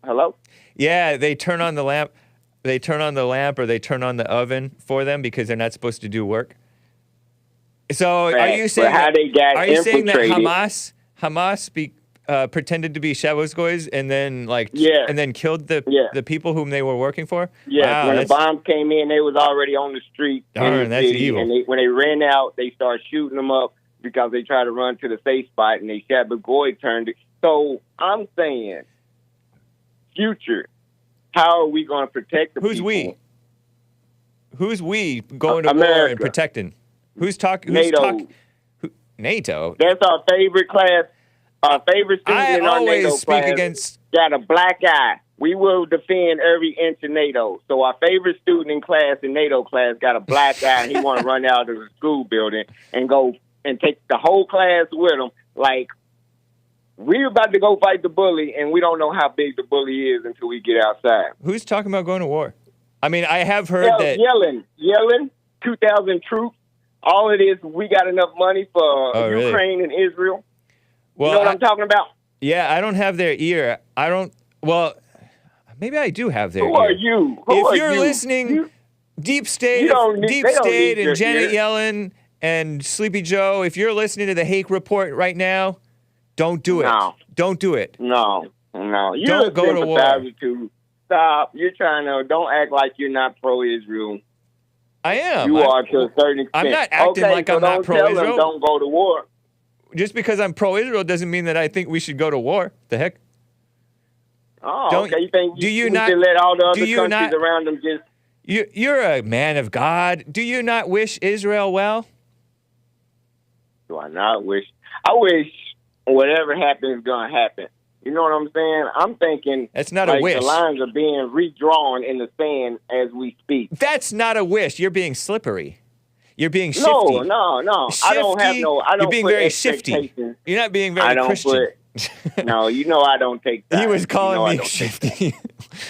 S6: Hello?
S1: Yeah, they turn on the lamp. They turn on the lamp or they turn on the oven for them because they're not supposed to do work. So are you saying
S6: how they got
S1: are you saying that
S6: infiltrated?
S1: Hamas pretended to be Shabbos goys and then and then killed the people whom they were working for?
S6: Yeah,
S1: wow,
S6: when the bombs came in, they was already on the street in the
S1: that's
S6: city,
S1: evil.
S6: and when they ran out, they started shooting them up because they tried to run to the safe spot, and they Shabbat Goy turned it. So I'm saying, future, how are we going to protect the
S1: Who's
S6: people?
S1: we? Who's we going to war
S6: America.
S1: and protecting? Who's talking?
S6: NATO.
S1: NATO.
S6: That's our favorite class. Our favorite student
S1: I
S6: in our
S1: always
S6: NATO
S1: speak
S6: class
S1: against.
S6: got a black eye. We will defend every inch of NATO. So our favorite student in class, in NATO class, got a black eye, and he want to run out of the school building and go and take the whole class with him. Like, we're about to go fight the bully, and we don't know how big the bully is until we get outside.
S1: Who's talking about going to war? I mean, I have heard that.
S6: Yelling, 2,000 troops. All it is, we got enough money for Ukraine and Israel.
S1: Well,
S6: you know what I'm talking about?
S1: Yeah, I don't have their ear. I don't. Well, maybe I do have their ear.
S6: Who are you?
S1: If you're listening, Deep State, Deep State, and Janet Yellen and Sleepy Joe, if you're listening to the Hake report right now, don't do it.
S6: No.
S1: Don't do it.
S6: No. You're
S1: Don't go to war.
S6: Stop. You're trying to. Don't act like you're not pro-Israel.
S1: I am.
S6: You are to a certain extent.
S1: I'm not acting like I'm not pro-Israel.
S6: Tell them don't go to war.
S1: Just because I'm pro-Israel doesn't mean that I think we should go to war. The heck?
S6: Oh, okay. You think
S1: do you
S6: should
S1: not
S6: let all the other countries around them just...
S1: You're a man of God. Do you not wish Israel well?
S6: Do I not wish? I wish whatever happens is going to happen. You know what I'm saying? I'm thinking
S1: that's not a wish.
S6: The lines are being redrawn in the sand as we speak.
S1: That's not a wish. You're being slippery. You're being shifty.
S6: No.
S1: Shifty,
S6: I don't have no. I don't.
S1: You're being very shifty. You're not being very Christian.
S6: No, you know I don't take that.
S1: He was calling me shifty.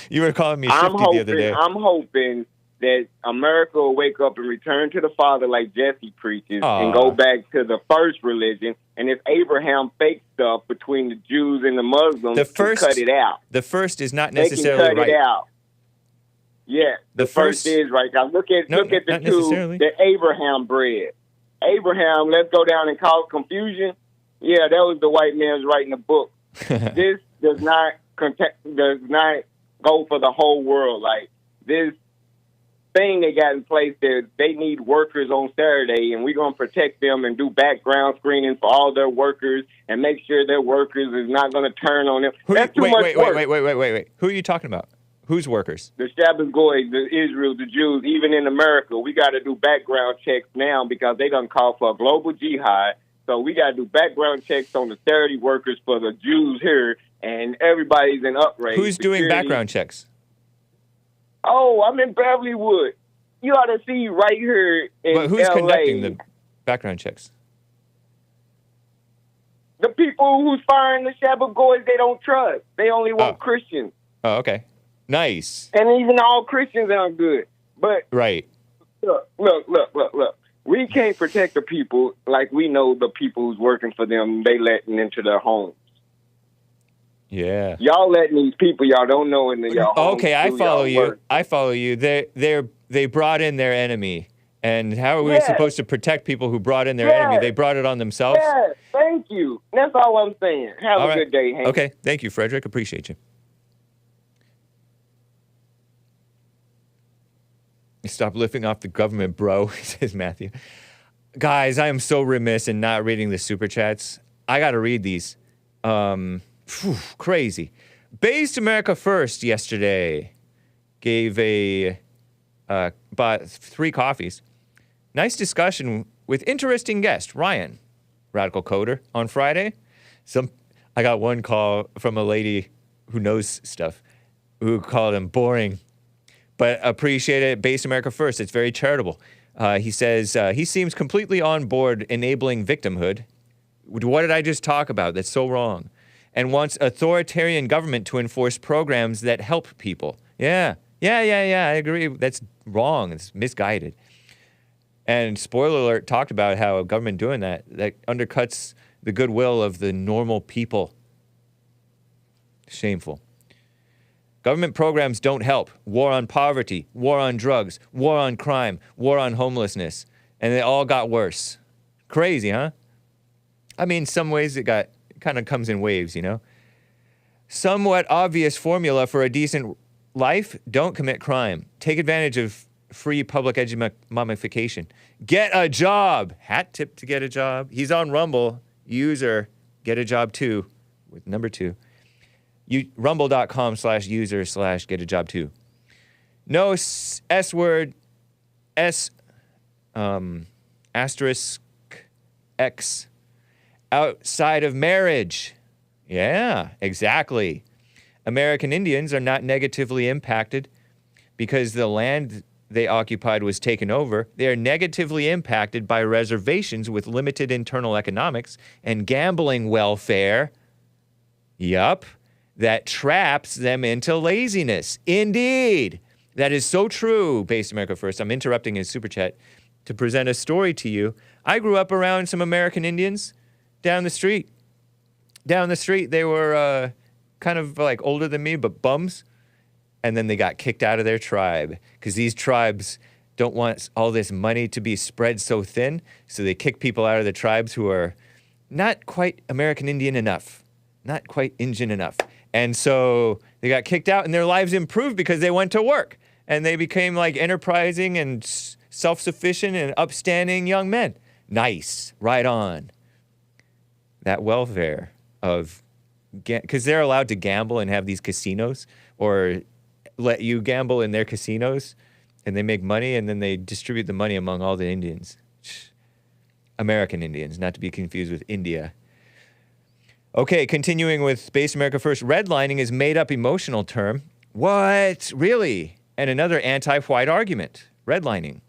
S1: You were calling me shifty the other day.
S6: I'm hoping that America will wake up and return to the Father like Jesse preaches and go back to the first religion. And if Abraham faked stuff between the Jews and the Muslims, cut it out.
S1: The first is not necessarily
S6: right. They can cut
S1: right.
S6: it out. Yeah, the first is right. Now look at the two that Abraham bred. Abraham, let's go down and cause confusion. Yeah, that was the white man's writing the book. This does not go for the whole world. Like this thing they got in place that they need workers on Saturday, and we're going to protect them and do background screening for all their workers and make sure their workers is not going to turn on them. That's too much work.
S1: Wait. Who are you talking about? Whose workers?
S6: The Shabbat Goy, the Israel, the Jews, even in America. We got to do background checks now because they done call for a global jihad. So we got to do background checks on the Saturday workers for the Jews here, and everybody's in outrage.
S1: Who's doing background checks?
S6: Oh, I'm in Beverlywood. You ought to see right here in
S1: But who's
S6: LA,
S1: conducting the background checks?
S6: The people who's firing the Shabbat Goys, they don't trust. They only want Christians.
S1: Oh, okay. Nice.
S6: And even all Christians aren't good. But
S1: right.
S6: Look. We can't protect the people like we know the people who's working for them, they letting into their homes.
S1: Yeah.
S6: Y'all letting these people y'all don't know into y'all homes.
S1: Okay, I follow you. They brought in their enemy. And how are we supposed to protect people who brought in their enemy? They brought it on themselves?
S6: Yeah, thank you. That's all I'm saying. Have a good day, Hank.
S1: Okay, thank you, Frederick. Appreciate you. Stop lifting off the government, bro, says Matthew. Guys, I am so remiss in not reading the super chats. I got to read these. Crazy. BasedAmericaFirst yesterday gave bought 3 coffees. Nice discussion with interesting guest, Ryan, radical coder, on Friday. I got one call from a lady who knows stuff, who called him boring. But appreciate it. BasedAmericaFirst. It's very charitable. He says he seems completely on board enabling victimhood. What did I just talk about? That's so wrong. And wants authoritarian government to enforce programs that help people. Yeah, I agree. That's wrong. It's misguided. And spoiler alert, talked about how a government doing that undercuts the goodwill of the normal people. Shameful. Government programs don't help. War on poverty, war on drugs, war on crime, war on homelessness. And they all got worse. Crazy, huh? I mean, some ways it kind of comes in waves, you know? Somewhat obvious formula for a decent life: don't commit crime. Take advantage of free public education. Get a job. Hat tip to get a job. He's on Rumble. User, get a job too, with number 2. Rumble.com/user/get a job too. No S word, asterisk X outside of marriage. Yeah, exactly. American Indians are not negatively impacted because the land they occupied was taken over. They are negatively impacted by reservations with limited internal economics and gambling welfare. Yup. That traps them into laziness. Indeed. That is so true, Based America First. I'm interrupting his super chat to present a story to you. I grew up around some American Indians down the street. Down the street, they were kind of like older than me, but bums. And then they got kicked out of their tribe because these tribes don't want all this money to be spread so thin. So they kick people out of the tribes who are not quite American Indian enough, not quite Indian enough. And so they got kicked out and their lives improved because they went to work and they became like enterprising and self-sufficient and upstanding young men. Nice. Right on. That welfare of, because they're allowed to gamble and have these casinos or let you gamble in their casinos and they make money and then they distribute the money among all the Indians. American Indians, not to be confused with India. Okay, continuing with Based America First, redlining is made-up emotional term. What? Really? And another anti-white argument, redlining.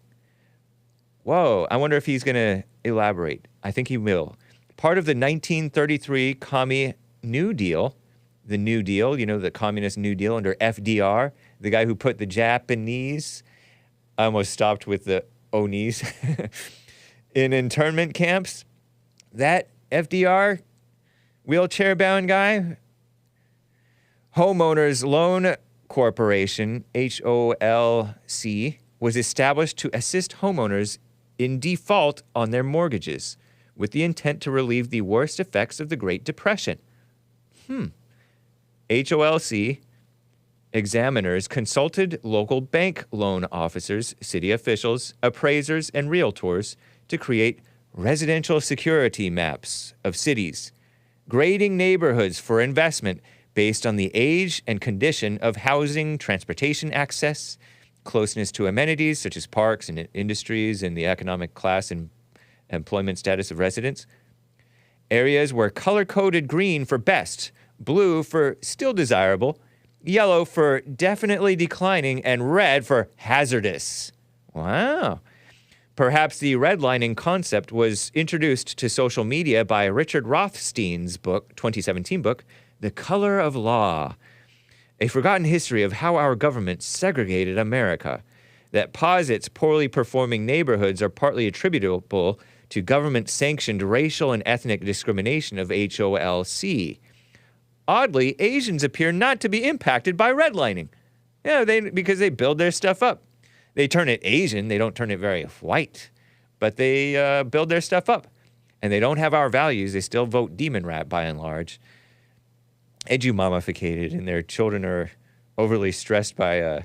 S1: Whoa, I wonder if he's going to elaborate. I think he will. Part of the 1933 Commie New Deal, the New Deal, you know, the Communist New Deal under FDR, the guy who put the Japanese, I almost stopped with the Onis, in internment camps. That FDR wheelchair-bound guy, Homeowners Loan Corporation, HOLC, was established to assist homeowners in default on their mortgages with the intent to relieve the worst effects of the Great Depression. HOLC examiners consulted local bank loan officers, city officials, appraisers, and realtors to create residential security maps of cities, grading neighborhoods for investment based on the age and condition of housing, transportation access, closeness to amenities such as parks and industries, and the economic class and employment status of residents. Areas were color-coded green for best, blue for still desirable, yellow for definitely declining, and red for hazardous. Wow. Perhaps the redlining concept was introduced to social media by Richard Rothstein's book, 2017 book, The Color of Law, a forgotten history of how our government segregated America, that posits poorly performing neighborhoods are partly attributable to government-sanctioned racial and ethnic discrimination of HOLC. Oddly, Asians appear not to be impacted by redlining. Yeah, because they build their stuff up. They turn it Asian, they don't turn it very white, but they build their stuff up. And they don't have our values, they still vote demon rat by and large. Edu-mummificated, and their children are overly stressed by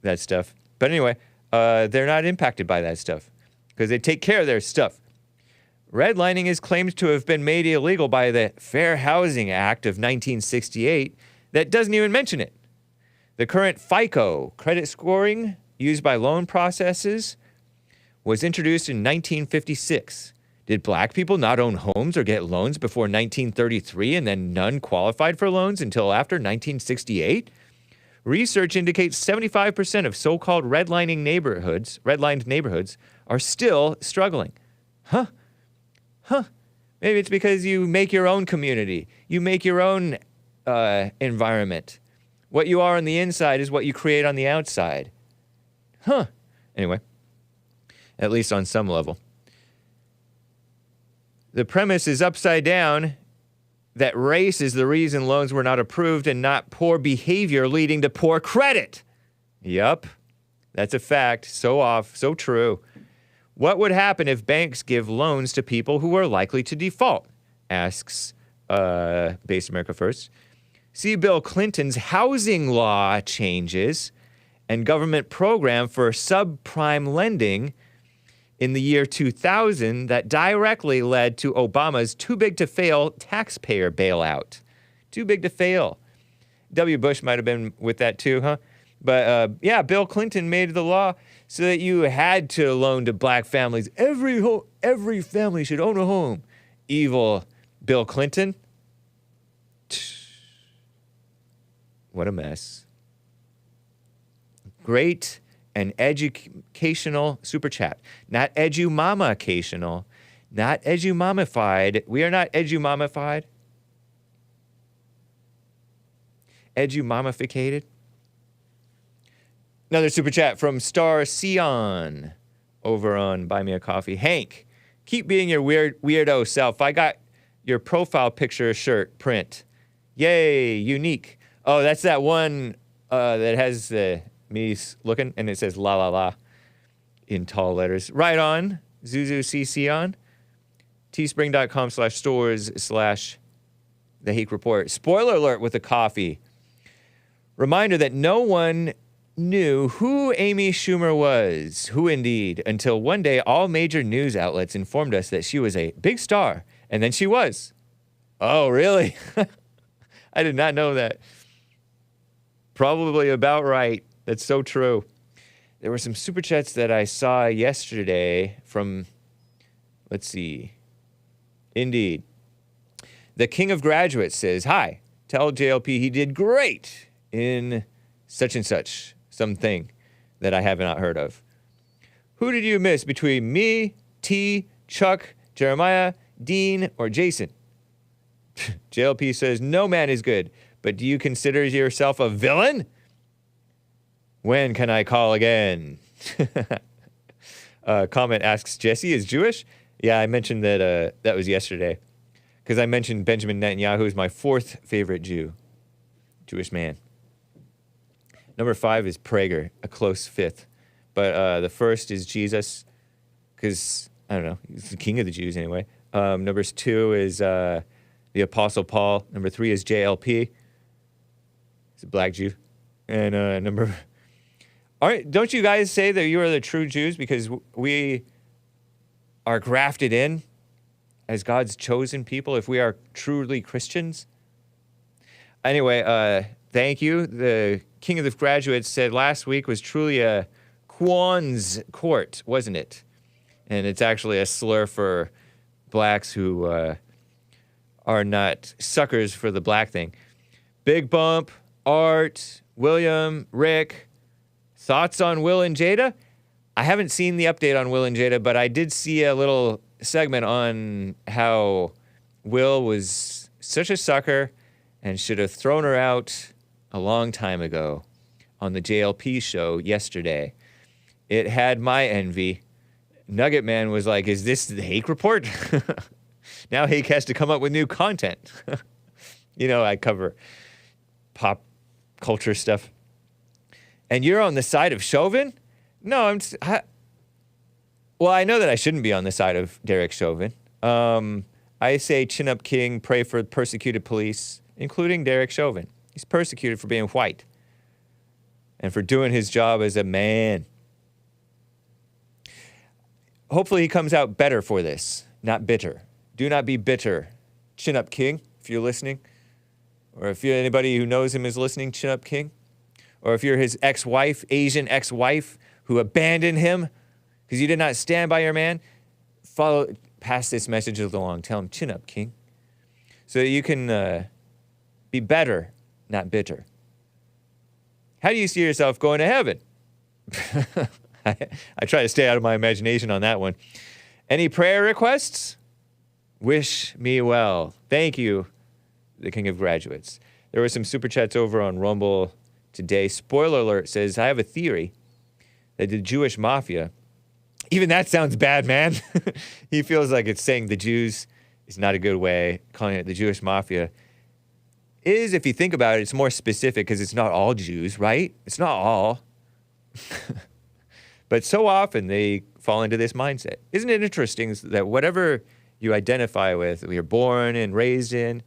S1: that stuff. But anyway, they're not impacted by that stuff because they take care of their stuff. Redlining is claimed to have been made illegal by the Fair Housing Act of 1968 that doesn't even mention it. The current FICO credit scoring used by loan processes was introduced in 1956. Did black people not own homes or get loans before 1933 and then none qualified for loans until after 1968? Research indicates 75% of so-called redlined neighborhoods are still struggling. Huh. Maybe it's because you make your own community. You make your own environment. What you are on the inside is what you create on the outside. Huh. Anyway, at least on some level. The premise is upside down, that race is the reason loans were not approved and not poor behavior leading to poor credit. Yup. That's a fact. So off, so true. What would happen if banks give loans to people who are likely to default? Asks BasedAmericaFirst. See Bill Clinton's housing law changes and government program for subprime lending in the year 2000 that directly led to Obama's too-big-to-fail taxpayer bailout. Too big to fail. W. Bush might have been with that too, huh? But yeah, Bill Clinton made the law so that you had to loan to black families. Every family should own a home. Evil Bill Clinton. What a mess. Great and educational super chat. Not edumama-cational. Not edumamified. We are not edumamified. Edumamificated. Another super chat from Star Sion over on Buy Me a Coffee. Hank, keep being your weirdo self. I got your profile picture shirt print. Yay, unique. Oh, that's that one that has me looking, and it says la la la in tall letters. Right on, Zuzu CC on. teespring.com/stores/The Hake Report. Spoiler alert with the coffee. Reminder that no one knew who Amy Schumer was, who indeed, until one day all major news outlets informed us that she was a big star, and then she was. Oh, really? I did not know that. Probably about right. That's so true. There were some super chats that I saw yesterday from, let's see, Indeed. The King of Graduates says, hi, tell JLP he did great in such and such, something that I have not heard of. Who did you miss between me, T, Chuck, Jeremiah, Dean, or Jason? JLP says, no man is good, but do you consider yourself a villain? When can I call again? Comment asks, Jesse is Jewish? Yeah, I mentioned that that was yesterday. Because I mentioned Benjamin Netanyahu is my fourth favorite Jewish man. Number 5 is Prager, a close fifth. But the first is Jesus, because, I don't know, he's the king of the Jews anyway. Numbers 2 is the Apostle Paul. Number 3 is JLP. He's a black Jew. And don't you guys say that you are the true Jews because we are grafted in as God's chosen people if we are truly Christians? Anyway, thank you. The King of the Graduates said last week was truly a Quan's court, wasn't it? And it's actually a slur for blacks who are not suckers for the black thing. Big Bump, Art, William, Rick. Thoughts on Will and Jada? I haven't seen the update on Will and Jada, but I did see a little segment on how Will was such a sucker and should have thrown her out a long time ago on the JLP show yesterday. It had my envy. Nugget Man was like, is this the Hake Report? Now Hake has to come up with new content. You know, I cover pop culture stuff. And you're on the side of Chauvin? No, well, I know that I shouldn't be on the side of Derek Chauvin. I say chin up king, pray for persecuted police, including Derek Chauvin. He's persecuted for being white and for doing his job as a man. Hopefully he comes out better for this, not bitter. Do not be bitter. Chin up king, if you're listening. Or if you're anybody who knows him is listening, chin up king. Or if you're his ex-wife, Asian ex-wife, who abandoned him because you did not stand by your man, pass this message along. Tell him, chin up, king. So that you can be better, not bitter. How do you see yourself going to heaven? I try to stay out of my imagination on that one. Any prayer requests? Wish me well. Thank you, the king of graduates. There were some super chats over on Rumble today. Spoiler alert says, I have a theory that the Jewish mafia, even that sounds bad, man. He feels like it's saying the Jews is not a good way, calling it the Jewish mafia. Is, if you think about it, it's more specific because it's not all Jews, right? It's not all. But so often they fall into this mindset. Isn't it interesting that whatever you identify with, you're born and raised in,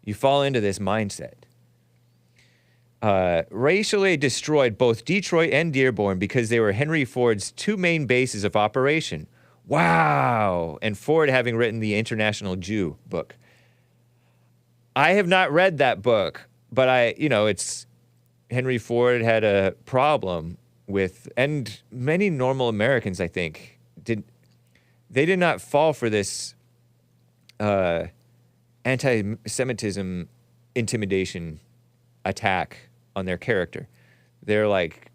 S1: you fall into this mindset. Racially destroyed both Detroit and Dearborn because they were Henry Ford's two main bases of operation. Wow. And Ford having written the International Jew book. I have not read that book, but it's Henry Ford had a problem with, and many normal Americans, I think, did not fall for this anti-Semitism intimidation attack on their character. They're like,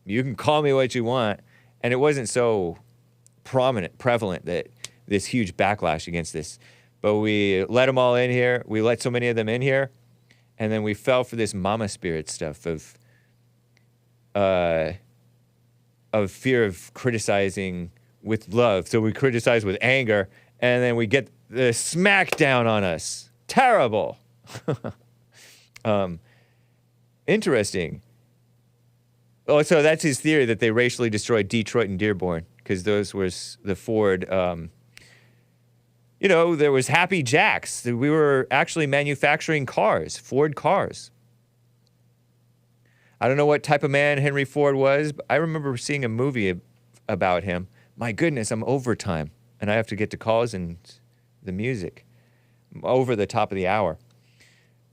S1: you can call me what you want. And it wasn't so prevalent that this huge backlash against this. But we let them all in here. We let so many of them in here. And then we fell for this mama spirit stuff of fear of criticizing with love. So we criticize with anger, and then we get the smackdown on us. Terrible. Interesting. Oh, so that's his theory, that they racially destroyed Detroit and Dearborn, because those was the Ford. There was Happy Jacks. We were actually manufacturing cars, Ford cars. I don't know what type of man Henry Ford was, but I remember seeing a movie about him. My goodness, I'm overtime, and I have to get to calls and the music. I'm over the top of the hour.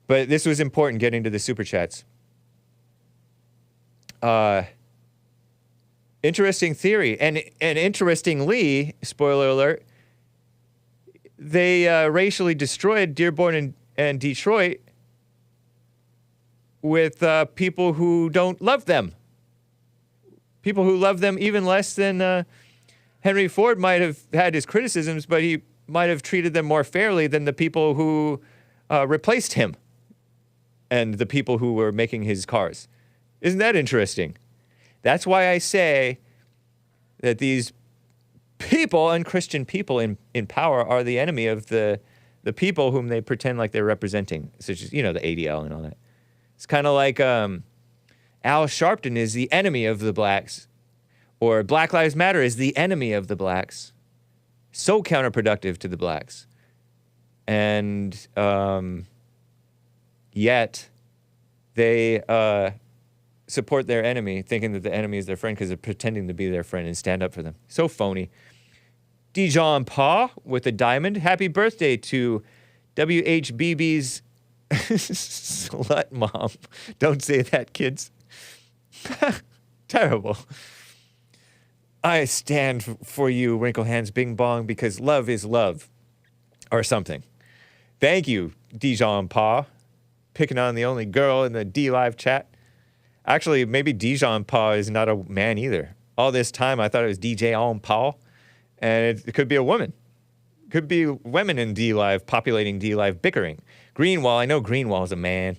S1: But this was important, getting to the super chats. Interesting theory. And interestingly, spoiler alert, they racially destroyed Dearborn and Detroit with people who don't love them. People who love them even less than Henry Ford might have had his criticisms, but he might have treated them more fairly than the people who replaced him and the people who were making his cars. Isn't that interesting? That's why I say that these people, unchristian people in power, are the enemy of the people whom they pretend like they're representing, such as, the ADL and all that. It's kind of like Al Sharpton is the enemy of the blacks, or Black Lives Matter is the enemy of the blacks. So counterproductive to the blacks. And yet they support their enemy, thinking that the enemy is their friend because they're pretending to be their friend and stand up for them. So phony. Dijon Pa with a diamond. Happy birthday to WHBB's slut mom. Don't say that, kids. Terrible. I stand for you, Wrinkle Hands Bing Bong, because love is love. Or something. Thank you, Dijon Pa. Picking on the only girl in the DLive chat. Actually, maybe Dijon Pa is not a man either. All this time, I thought it was DJ on Paul. And it could be a woman. Could be women in DLive, populating DLive, bickering. Greenwall, I know Greenwall is a man.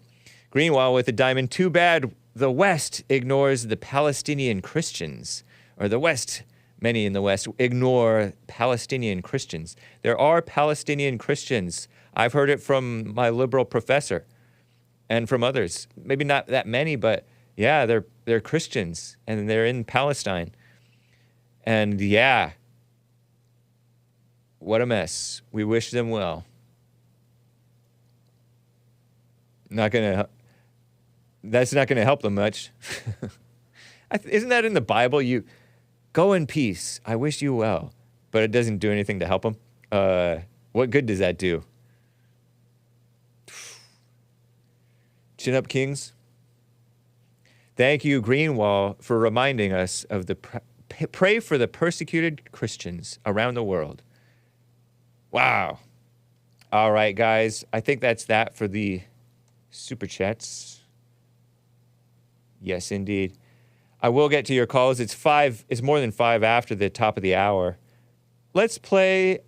S1: Greenwall with a diamond. Too bad the West ignores the Palestinian Christians. Or the West, many in the West, ignore Palestinian Christians. There are Palestinian Christians. I've heard it from my liberal professor and from others. Maybe not that many, but yeah, they're Christians and they're in Palestine. And yeah, what a mess. We wish them well. That's not gonna help them much. Isn't that in the Bible? You go in peace. I wish you well, but it doesn't do anything to help them. What good does that do? Chin up, kings. Thank you, Greenwall, for reminding us of the pray for the persecuted Christians around the world. Wow. All right, guys. I think that's that for the super chats. Yes, indeed. I will get to your calls. It's more than 5 after the top of the hour. Let's play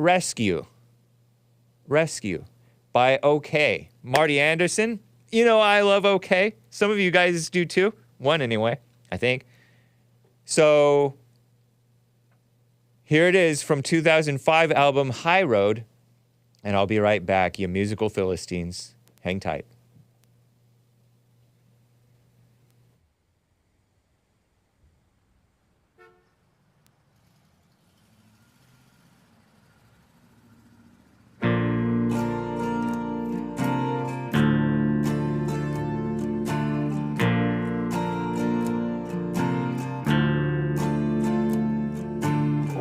S1: Rescue by OK. Marty Anderson. You know I love OK. Some of you guys do too. One anyway, I think. So here it is from 2005 album High Road. And I'll be right back, you musical Philistines. Hang tight.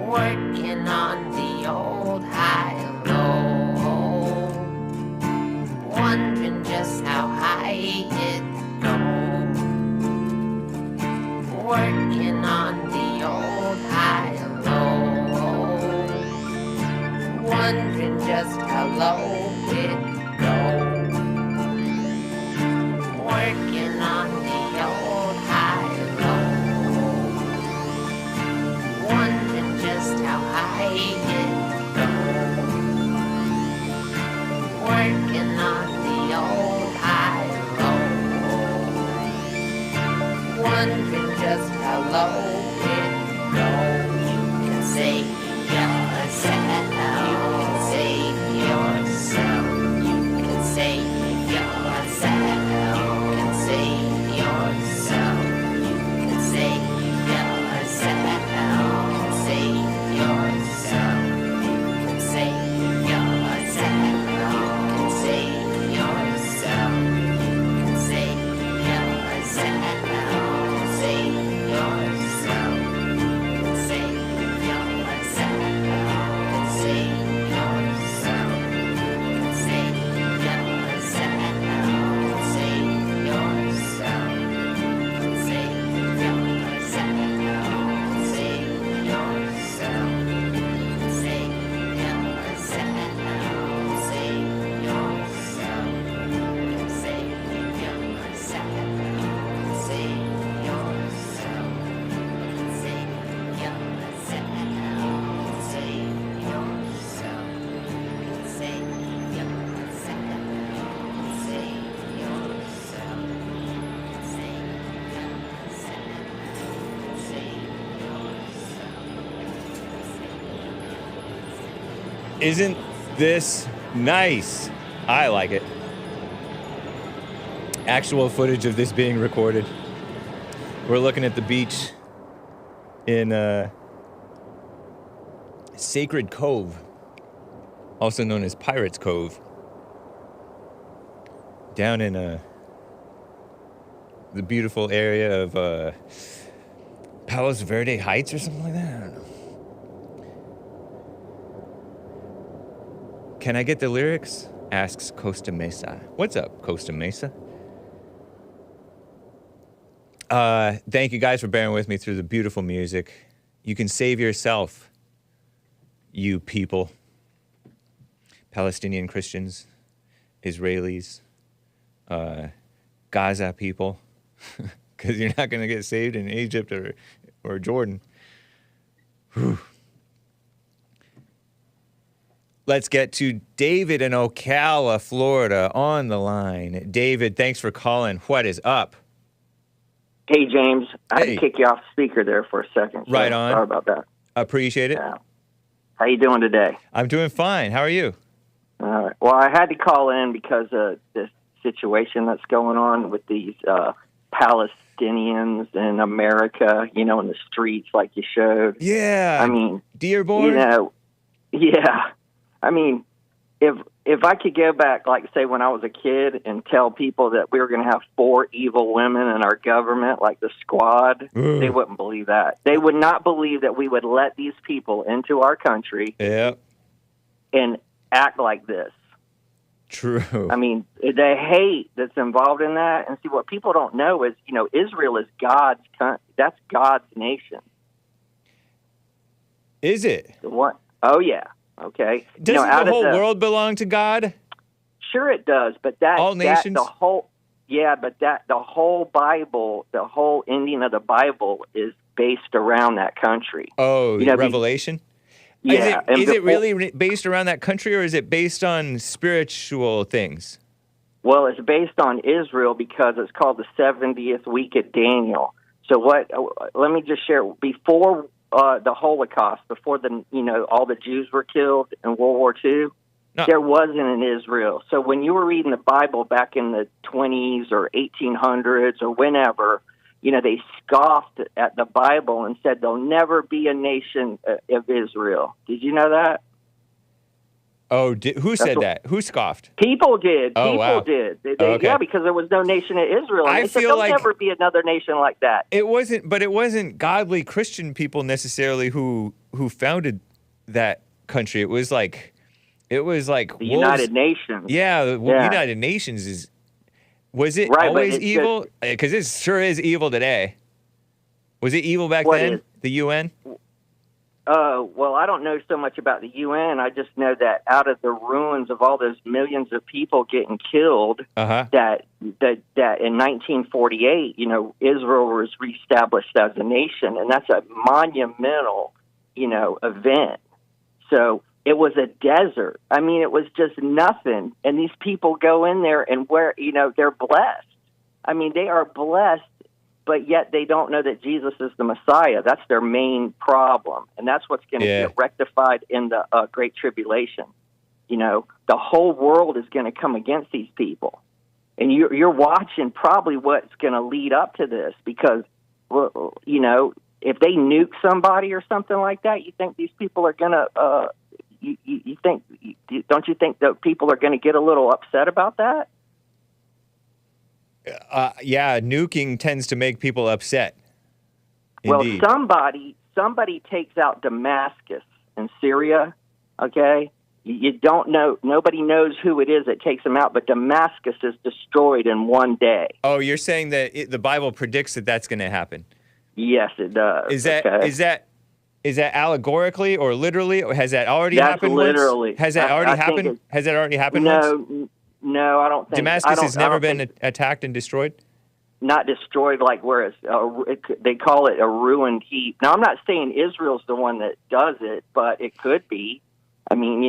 S7: Working on the old high-low, wondering just how high it goes. Working on the old high-low, wondering just how low it goes. Working on the old high-low, wondering just how high it goes. Working on the old high-low, wondering just how low it goes. You can save yourself. You can save yourself. You can save yourself. You can save yourself. You can save yourself. Save yourself. You can save yourself. You can save yourself. You can save yourself. Save yourself. You can save yourself. Save yourself. You can save yourself. Save yourself. You can save yourself. Save yourself. Save yourself. Save yourself. Save yourself. Save yourself. Save yourself. Save yourself. Save yourself. Save yourself.
S1: Isn't this nice? I like it. Actual footage of this being recorded. We're looking at the beach in Sacred Cove, also known as Pirates Cove, down in the beautiful area of Palos Verde Heights or something like that. I don't know. Can I get the lyrics? Asks Costa Mesa. What's up, Costa Mesa? Thank you guys for bearing with me through the beautiful music. You can save yourself, you people. Palestinian Christians, Israelis, Gaza people, because you're not going to get saved in Egypt or Jordan. Whew. Let's get to David in Ocala, Florida, on the line. David, thanks for calling. What is up?
S8: Hey, James. I had to kick you off speaker there for a second. So
S1: right on.
S8: Sorry about that.
S1: Appreciate it.
S8: Yeah. How you doing today?
S1: I'm doing fine. How are you?
S8: All right. Well, I had to call in because of this situation that's going on with these Palestinians in America, in the streets like you showed.
S1: Yeah.
S8: I mean,
S1: Dearborn?
S8: Yeah. I mean, if I could go back, like, say, when I was a kid and tell people that we were going to have 4 evil women in our government, like the Squad, they wouldn't believe that. They would not believe that we would let these people into our country and act like this.
S1: True.
S8: I mean, the hate that's involved in that. And see, what people don't know is, Israel is God's country. That's God's nation.
S1: Is it?
S8: What? Oh, yeah. Okay.
S1: Doesn't the whole world belong to God?
S8: Sure it does, but that
S1: all nations?
S8: The whole Bible, the whole ending of the Bible is based around that country.
S1: Oh, Revelation?
S8: Yeah.
S1: Is it really based around that country, or is it based on spiritual things?
S8: Well, it's based on Israel because it's called the 70th week of Daniel. So let me just share, before the Holocaust, before all the Jews were killed in World War II, there wasn't an Israel. So when you were reading the Bible back in the 20s or 1800s or whenever, they scoffed at the Bible and said there'll never be a nation of Israel. Did you know that?
S1: Oh, who said that? Who scoffed?
S8: People did.
S1: Oh,
S8: People
S1: wow.
S8: did.
S1: Okay.
S8: Yeah, because there was no nation of Israel. And
S1: I
S8: they said
S1: feel
S8: there'll
S1: like
S8: never be another nation like that.
S1: It wasn't godly Christian people necessarily who founded that country. It was like
S8: the United Nations.
S1: Yeah, the United Nations was it always evil? Because it sure is evil today. Was it evil back then? The UN?
S8: Well, I don't know so much about the UN. I just know that out of the ruins of all those millions of people getting killed, that in 1948, Israel was reestablished as a nation, and that's a monumental, event. So it was a desert. I mean, it was just nothing. And these people go in there and they're blessed. I mean, they are blessed, but yet they don't know that Jesus is the Messiah. That's their main problem. And that's what's going to get rectified in the Great Tribulation. The whole world is going to come against these people. And you're watching probably what's going to lead up to this because, if they nuke somebody or something like that, you think these people are going to, don't you think that people are going to get a little upset about that?
S1: Yeah, nuking tends to make people upset. Indeed.
S8: Well, somebody takes out Damascus in Syria, okay? You don't know, nobody knows who it is that takes them out, but Damascus is destroyed in one day.
S1: Oh, you're saying that the Bible predicts that that's going to happen?
S8: Yes, it does.
S1: Is that allegorically or literally, or has that already happened?
S8: That's literally.
S1: Has that already happened? Has that already happened once?
S8: No, I don't think.
S1: Damascus has never been attacked and destroyed?
S8: Not destroyed like where they call it a ruined heap. Now, I'm not saying Israel's the one that does it, but it could be. I mean,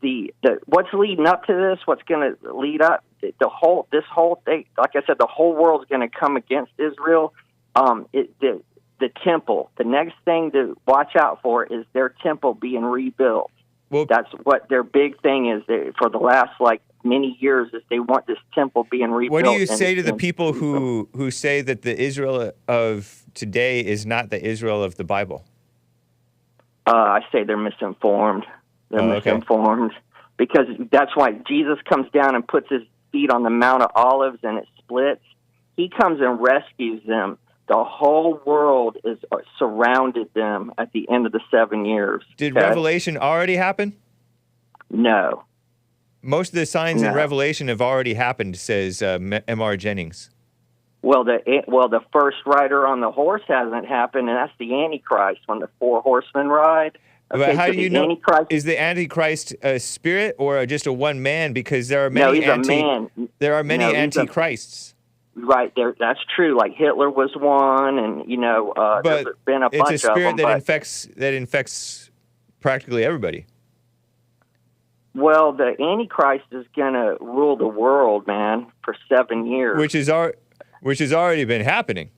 S8: the what's leading up to this, what's going to lead up, this whole thing, like I said, the whole world's going to come against Israel. The temple, the next thing to watch out for is their temple being rebuilt. Well, that's what their big thing is for the last many years is they want this temple being rebuilt.
S1: What do you say to the people who say that the Israel of today is not the Israel of the Bible?
S8: I say they're misinformed. They're misinformed because that's why Jesus comes down and puts his feet on the Mount of Olives and it splits. He comes and rescues them. The whole world is surrounded them at the end of the 7 years.
S1: Did Revelation already happen?
S8: No.
S1: Most of the signs in Revelation have already happened, says M.R. Jennings.
S8: Well, the first rider on the horse hasn't happened, and that's the Antichrist when the 4 horsemen ride. Okay,
S1: but how do you know? Is the Antichrist a spirit or just a one man? Because there are many
S8: a man.
S1: There are many Antichrists.
S8: Right there, that's true. Like Hitler was one, and
S1: but
S8: there's been a bunch of them.
S1: It's a spirit that infects practically everybody.
S8: Well, the Antichrist is going to rule the world, man, for 7 years,
S1: which has already been happening.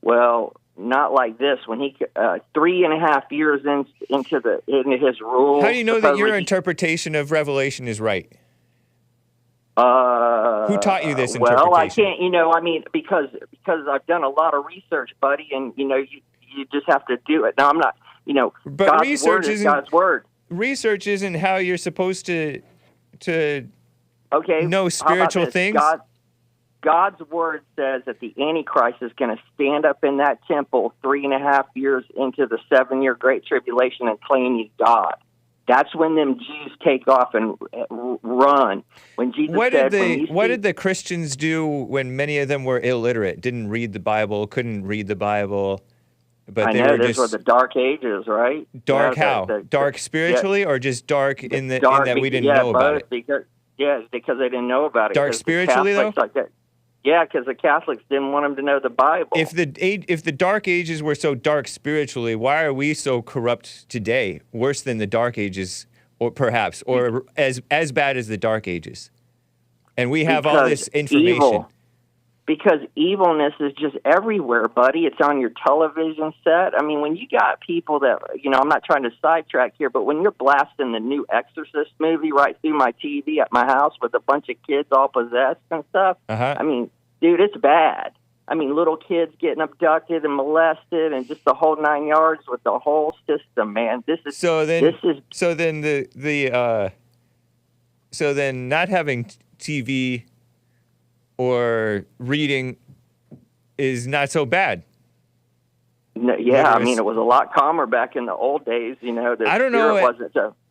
S8: Well, not like this. When he 3.5 years into his rule.
S1: How do you know that your interpretation of Revelation is right? Who taught you this interpretation?
S8: Well, I can't, because I've done a lot of research, buddy, and, you just have to do it. Now, I'm not,
S1: but
S8: God's
S1: research
S8: word is God's word.
S1: Research isn't how you're supposed to know spiritual things.
S8: God's word says that the Antichrist is going to stand up in that temple 3.5 years into the 7-year Great Tribulation and claim he's God. That's when them Jews take off and run. When Jesus
S1: what did the Christians do when many of them were illiterate, didn't read the Bible, couldn't read the Bible? But
S8: those were the Dark Ages, right?
S1: Dark how? Dark spiritually, or just dark in that we didn't know about it?
S8: Because they didn't know about it.
S1: Dark spiritually, though?
S8: Yeah, because the Catholics didn't want them to know the Bible.
S1: If the Dark Ages were so dark spiritually, why are we so corrupt today? Worse than the Dark Ages, or perhaps, or as bad as the Dark Ages? And we have all this information.
S8: Because evilness is just everywhere, buddy. It's on your television set. I mean, when you got people that, I'm not trying to sidetrack here, but when you're blasting the new Exorcist movie right through my TV at my house with a bunch of kids all possessed and stuff, I mean, dude, it's bad. I mean, little kids getting abducted and molested and just the whole 9 yards with the whole system, man. So then not having TV or reading is not so bad. No, yeah, I mean, it was a lot calmer back in the old days.
S1: I don't know.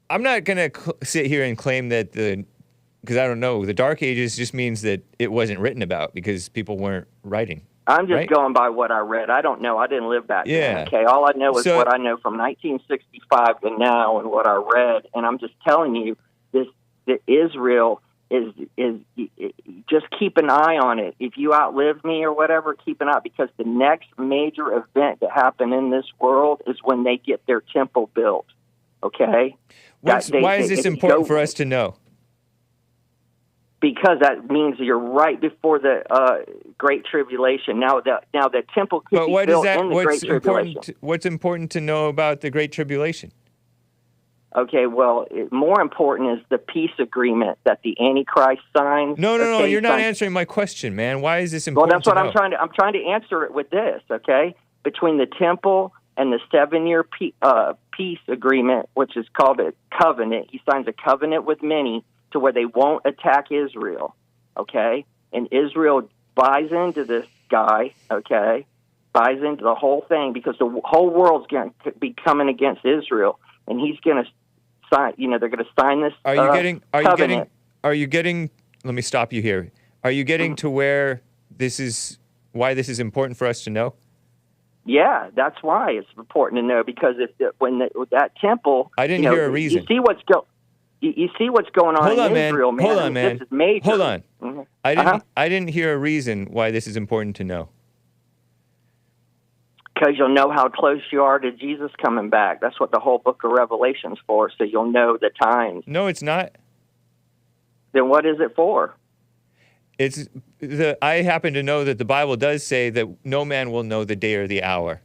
S1: I'm not going to sit here and claim that because I don't know. The Dark Ages just means that it wasn't written about because people weren't writing.
S8: I'm just going by what I read. I don't know. I didn't live back then. Okay, all I know is what I know from 1965 to now and what I read. And I'm just telling you, that Israel is just keep an eye on it. If you outlive me or whatever, keep an eye, because the next major event to happen in this world is when they get their temple built. Okay?
S1: Why is this important for us to know?
S8: Because that means you're right before the Great Tribulation. Now the temple could be built in the Great Tribulation.
S1: What's important to know about the Great Tribulation?
S8: Okay, well, more important is the peace agreement that the Antichrist signs.
S1: No, you're not answering my question, man. Why is this important?
S8: Well, that's what I'm trying to answer it with this. Okay, between the temple and the 7-year peace agreement, which is called a covenant, he signs a covenant with many to where they won't attack Israel. Okay, and Israel buys into this guy. Okay, buys into the whole thing because the whole world's going to be coming against Israel, and he's going to sign. They're going to sign this. Are
S1: you getting? Let me stop you here. Are you getting to where why this is important for us to know?
S8: Yeah, that's why it's important to know, because with that temple,
S1: I didn't hear a reason.
S8: You see what's going on in Israel, man.
S1: Hold on, man.
S8: This is major.
S1: Hold on. Mm-hmm. I didn't hear a reason why this is important to know.
S8: Because you'll know how close you are to Jesus coming back. That's what the whole book of Revelation's for, so you'll know the times.
S1: No, it's not.
S8: Then what is it for?
S1: I happen to know that the Bible does say that no man will know the day or the hour.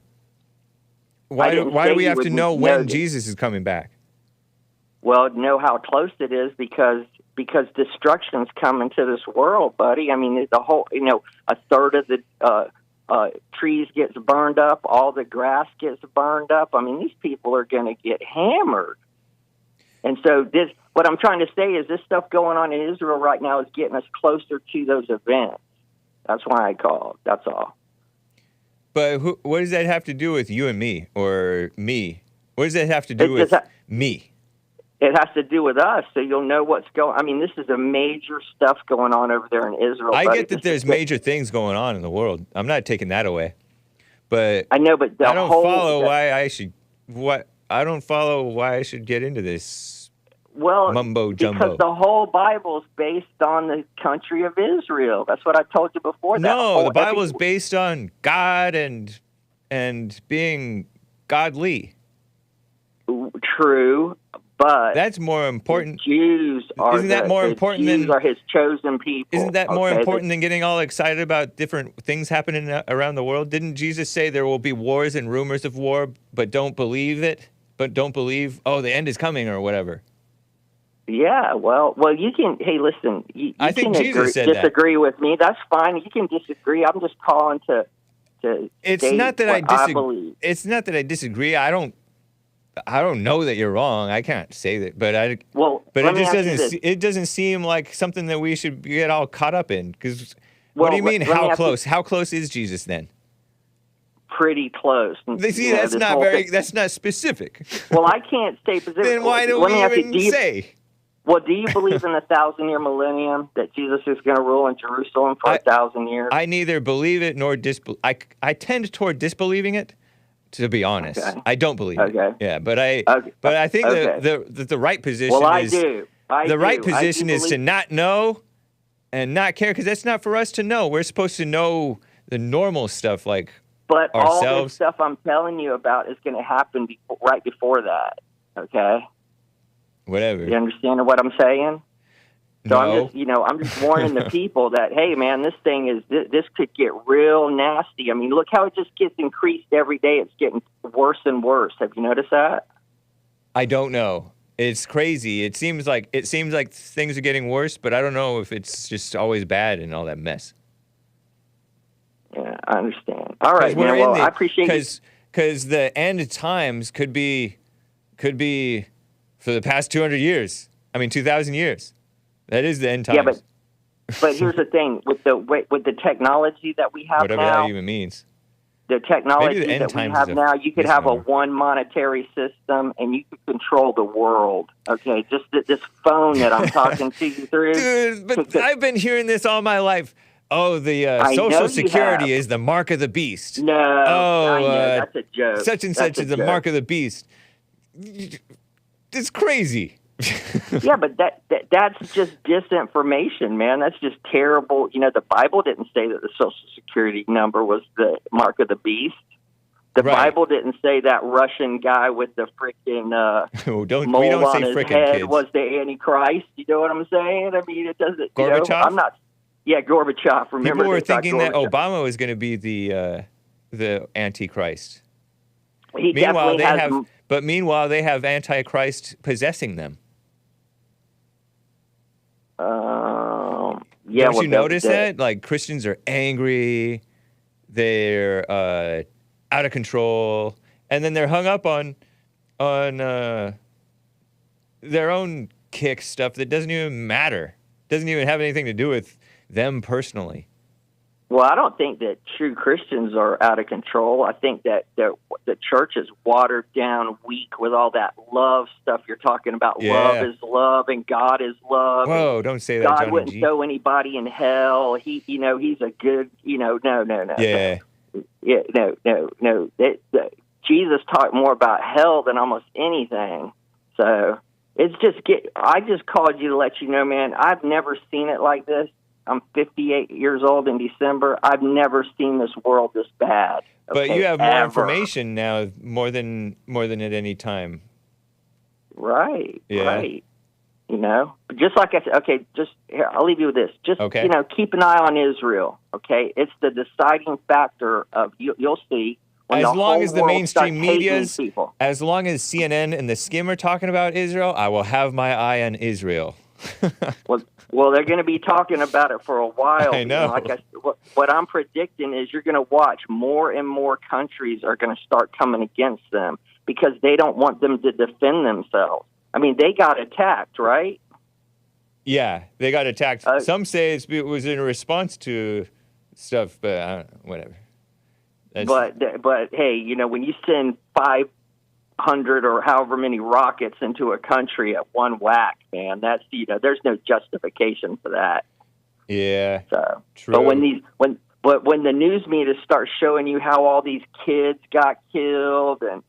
S1: Why do we have to know when Jesus is coming back?
S8: Well, know how close it is because destruction's coming to this world, buddy. I mean, the whole, a third of the trees gets burned up, all the grass gets burned up. I mean, these people are going to get hammered. And so what I'm trying to say is this stuff going on in Israel right now is getting us closer to those events. That's why I called. That's all.
S1: But what does that have to do with you and me, or me? What does that have to do with me?
S8: It has to do with us, so you'll know what's going. I mean, this is a major stuff going on over there in Israel.
S1: I get that there's major things going on in the world. I'm not taking that away, but
S8: I know. But
S1: I don't follow why I should. I don't follow why I should get into this. Mumbo jumbo.
S8: Because the whole Bible is based on the country of Israel. That's what I told you before.
S1: No, the Bible is based on God and being godly.
S8: True. But
S1: that's more important.
S8: Jews are
S1: Isn't that more important than
S8: are his chosen people?
S1: Isn't that more important than getting all excited about different things happening around the world? Didn't Jesus say there will be wars and rumors of war, but don't believe it? But don't believe, the end is coming or whatever.
S8: Yeah, well, you can. Hey, listen,
S1: I think Jesus said
S8: disagree with me. That's fine. You can disagree. I'm just calling to.
S1: It's not that I believe. It's not that I disagree. I don't know that you're wrong. I can't say that, but it just doesn't. It doesn't seem like something that we should get all caught up in. Because what do you mean? How close? How close is Jesus then?
S8: Pretty close.
S1: See, that's not very. That's not specific.
S8: Well, I can't stay specific.
S1: Then why do we even say?
S8: Well, do you believe in the 1,000-year millennium, that Jesus is going to rule in Jerusalem for 1,000 years?
S1: I neither believe it nor disbelieve. I tend toward disbelieving it. To be honest, I don't believe it. Yeah, but I think the right position is the right position is to not know and not care, because that's not for us to know. We're supposed to know the normal stuff like
S8: But all this
S1: ourselves.
S8: stuff I'm telling you about is going to happen right before that. Okay?
S1: Whatever.
S8: You understand what I'm saying? So
S1: No.
S8: I'm just warning the people that, hey, man, this could get real nasty. I mean, look how it just gets increased every day. It's getting worse and worse. Have you noticed that?
S1: I don't know. It's crazy. It seems like things are getting worse, but I don't know if it's just always bad and all that mess.
S8: Yeah, I understand. All right, man. Well, I appreciate it.
S1: Because the end of times could be for the past 200 years. I mean, 2,000 years. That is the end times.
S8: Yeah, but here's the thing with the technology that we have
S1: whatever
S8: now.
S1: that even means.
S8: The technology
S1: Maybe the end
S8: that we
S1: times
S8: have
S1: is
S8: now, you could have a
S1: misnomer.
S8: one monetary system, and you could control the world. Okay, just this phone that I'm talking to you through.
S1: Dude, but I've been hearing this all my life. Oh, the
S8: I know
S1: Social
S8: you
S1: Security
S8: have.
S1: is the mark of the beast.
S8: No, I know, that's a joke.
S1: Such and
S8: That's
S1: such is
S8: a
S1: the
S8: joke.
S1: mark of the beast. It's crazy.
S8: Yeah, but that's just disinformation, man. That's just terrible. The Bible didn't say that the Social Security number was the mark of the beast. The
S1: Right.
S8: Bible didn't say that Russian guy with the freaking
S1: we
S8: mole
S1: don't
S8: on
S1: say
S8: his
S1: frickin',
S8: head
S1: kids.
S8: was the Antichrist. You know what I'm saying? I mean, it doesn't.
S1: Gorbachev?
S8: I'm not. Yeah, Gorbachev. Remember,
S1: People were
S8: they thought
S1: thinking that
S8: Gorbachev-
S1: Obama was going to be the Antichrist.
S8: He
S1: Meanwhile,
S8: definitely has.
S1: meanwhile they have Antichrist possessing them.
S8: Yeah,
S1: Don't you notice that? Like, Christians are angry, they're out of control, and then they're hung up on their own kick stuff that doesn't even matter. Doesn't even have anything to do with them personally.
S8: Well, I don't think that true Christians are out of control. I think that the church is watered down, weak with all that love stuff you're talking about.
S1: Yeah.
S8: Love is love, and God is love.
S1: Whoa, don't say that,
S8: God
S1: Johnny
S8: wouldn't
S1: G.
S8: throw anybody in hell. He's a good, no.
S1: Yeah.
S8: Yeah, no. Jesus talked more about hell than almost anything. So I just called you to let you know, man, I've never seen it like this. I'm 58 years old in December. I've never seen this world this bad.
S1: But
S8: okay,
S1: you have more
S8: ever.
S1: information now, more than at any time.
S8: Right,
S1: Yeah.
S8: right. But just like I said, okay, just here, I'll leave you with this. Just,
S1: Okay.
S8: Keep an eye on Israel, okay? It's the deciding factor of, you'll see, when
S1: As
S8: the
S1: long
S8: whole
S1: as the
S8: world
S1: mainstream
S8: starts hating
S1: media's,
S8: people.
S1: as long as CNN and theSkimm are talking about Israel, I will have my eye on Israel.
S8: Well, they're going to be talking about it for a while.
S1: I know.
S8: Like what I'm predicting is you're going to watch more and more countries are going to start coming against them because they don't want them to defend themselves. I mean, they got attacked, right?
S1: Yeah, they got attacked. Some say it was in response to stuff, but whatever.
S8: But hey, when you send 500 or however many rockets into a country at one whack, man, that's there's no justification for that.
S1: Yeah,
S8: so
S1: true.
S8: But when the news media starts showing you how all these kids got killed and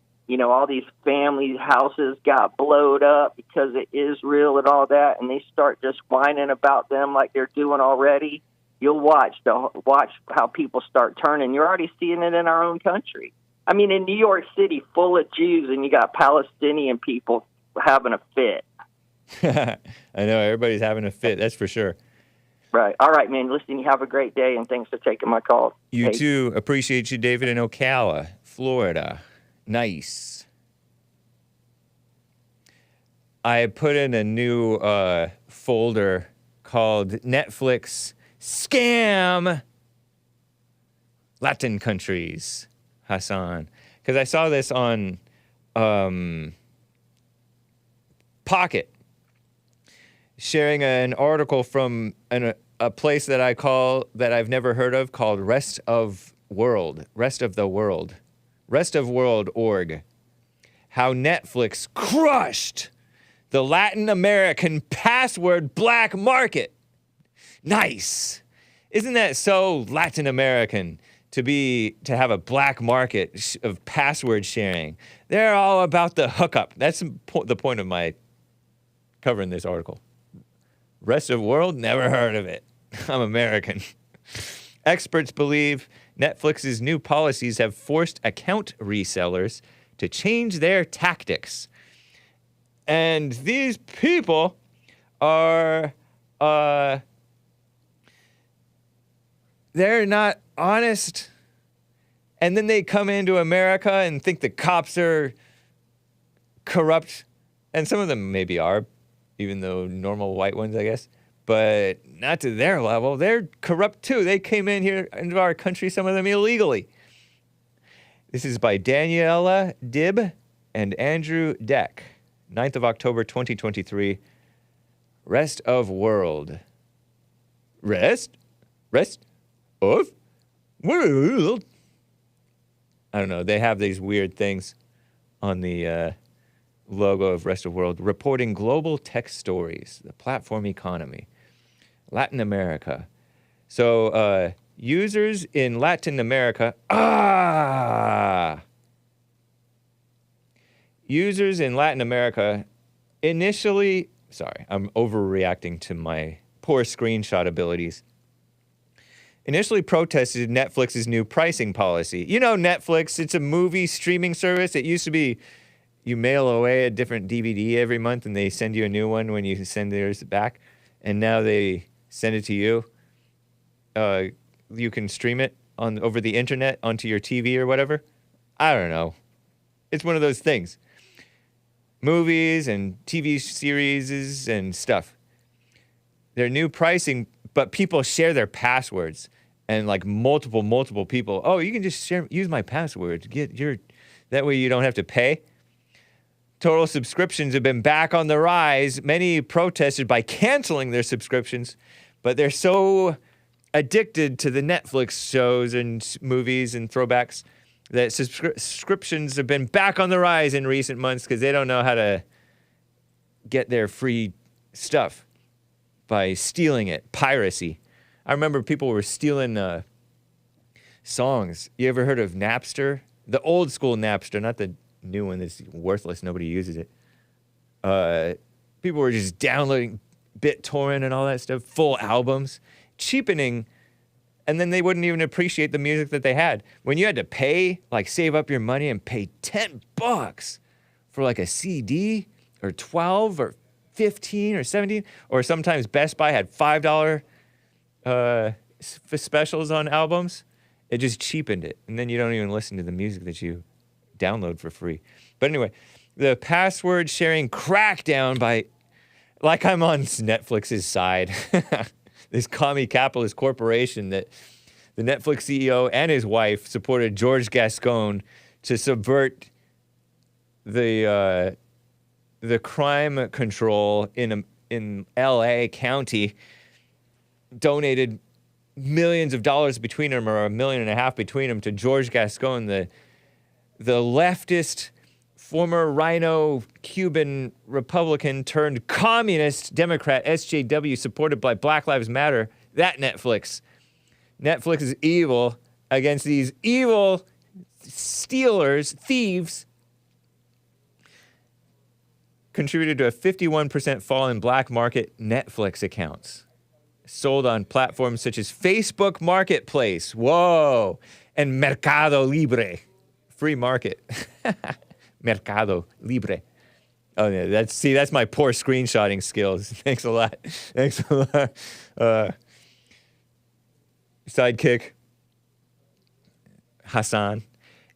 S8: all these family houses got blowed up because of Israel and all that, and they start just whining about them like they're doing already, you'll watch how people start turning. You're already seeing it in our own country. I mean, in New York City, full of Jews, and you got Palestinian people having a fit.
S1: I know, everybody's having a fit, that's for sure.
S8: Right. All right, man. Listen, you have a great day, and thanks for taking my call.
S1: You too. Appreciate you, David, in Ocala, Florida. Nice. I put in a new folder called Netflix Scam Latin Countries, Hassan. Because I saw this on Pocket, sharing an article from a place that I've never heard of called Rest of the World.org. How Netflix crushed the Latin American password black market. Nice. Isn't that so Latin American to have a black market of password sharing? They're all about the hookup. That's the point of my covering this article. Rest of the world, never heard of it. I'm American. Experts believe Netflix's new policies have forced account resellers to change their tactics. And these people are, they're not honest. And then they come into America and think the cops are corrupt. And some of them maybe are, even though normal white ones, I guess. But not to their level. They're corrupt too. They came in here into our country, some of them illegally. This is by Daniela Dibb and Andrew Deck. 9th of October, 2023. Rest of world. Rest of world. I don't know. They have these weird things on the logo of Rest of World. Reporting global tech stories, the platform economy. Latin America. So, users in Latin America. Users in Latin America initially. Sorry, I'm overreacting to my poor screenshot abilities. Initially protested Netflix's new pricing policy. You know Netflix, it's a movie streaming service. It used to be you mail away a different DVD every month and they send you a new one when you send theirs back. And now they send it to you. You can stream it over the internet onto your TV or whatever. I don't know. It's one of those things. Movies and TV series and stuff. Their new pricing, but people share their passwords. And like multiple people. Oh, you can just use my password. That way you don't have to pay. Total subscriptions have been back on the rise. Many protested by canceling their subscriptions, but they're so addicted to the Netflix shows and movies and throwbacks that subscriptions have been back on the rise in recent months because they don't know how to get their free stuff by stealing it. Piracy. I remember people were stealing songs. You ever heard of Napster? The old school Napster, not the new one that's worthless. Nobody uses it. People were just downloading BitTorrent and all that stuff, full albums, cheapening, and then they wouldn't even appreciate the music that they had. When you had to pay, like save up your money and pay $10 for like a CD or 12 or 15 or 17, or sometimes Best Buy had $5 specials on albums, it just cheapened it. And then you don't even listen to the music that you download for free. But anyway, the password sharing crackdown by, like I'm on Netflix's side, this commie capitalist corporation that the Netflix CEO and his wife supported George Gascon to subvert the crime control in L.A. County. Donated millions of dollars between them, or $1.5 million between them, to George Gascon, the leftist, former Rhino Cuban Republican turned communist Democrat, SJW, supported by Black Lives Matter. That Netflix. Netflix is evil against these evil stealers, thieves. Contributed to a 51% fall in black market Netflix accounts. Sold on platforms such as Facebook Marketplace, whoa, and Mercado Libre, free market. Mercado Libre. Oh yeah, that's my poor screenshotting skills. Thanks a lot. Sidekick. Hassan.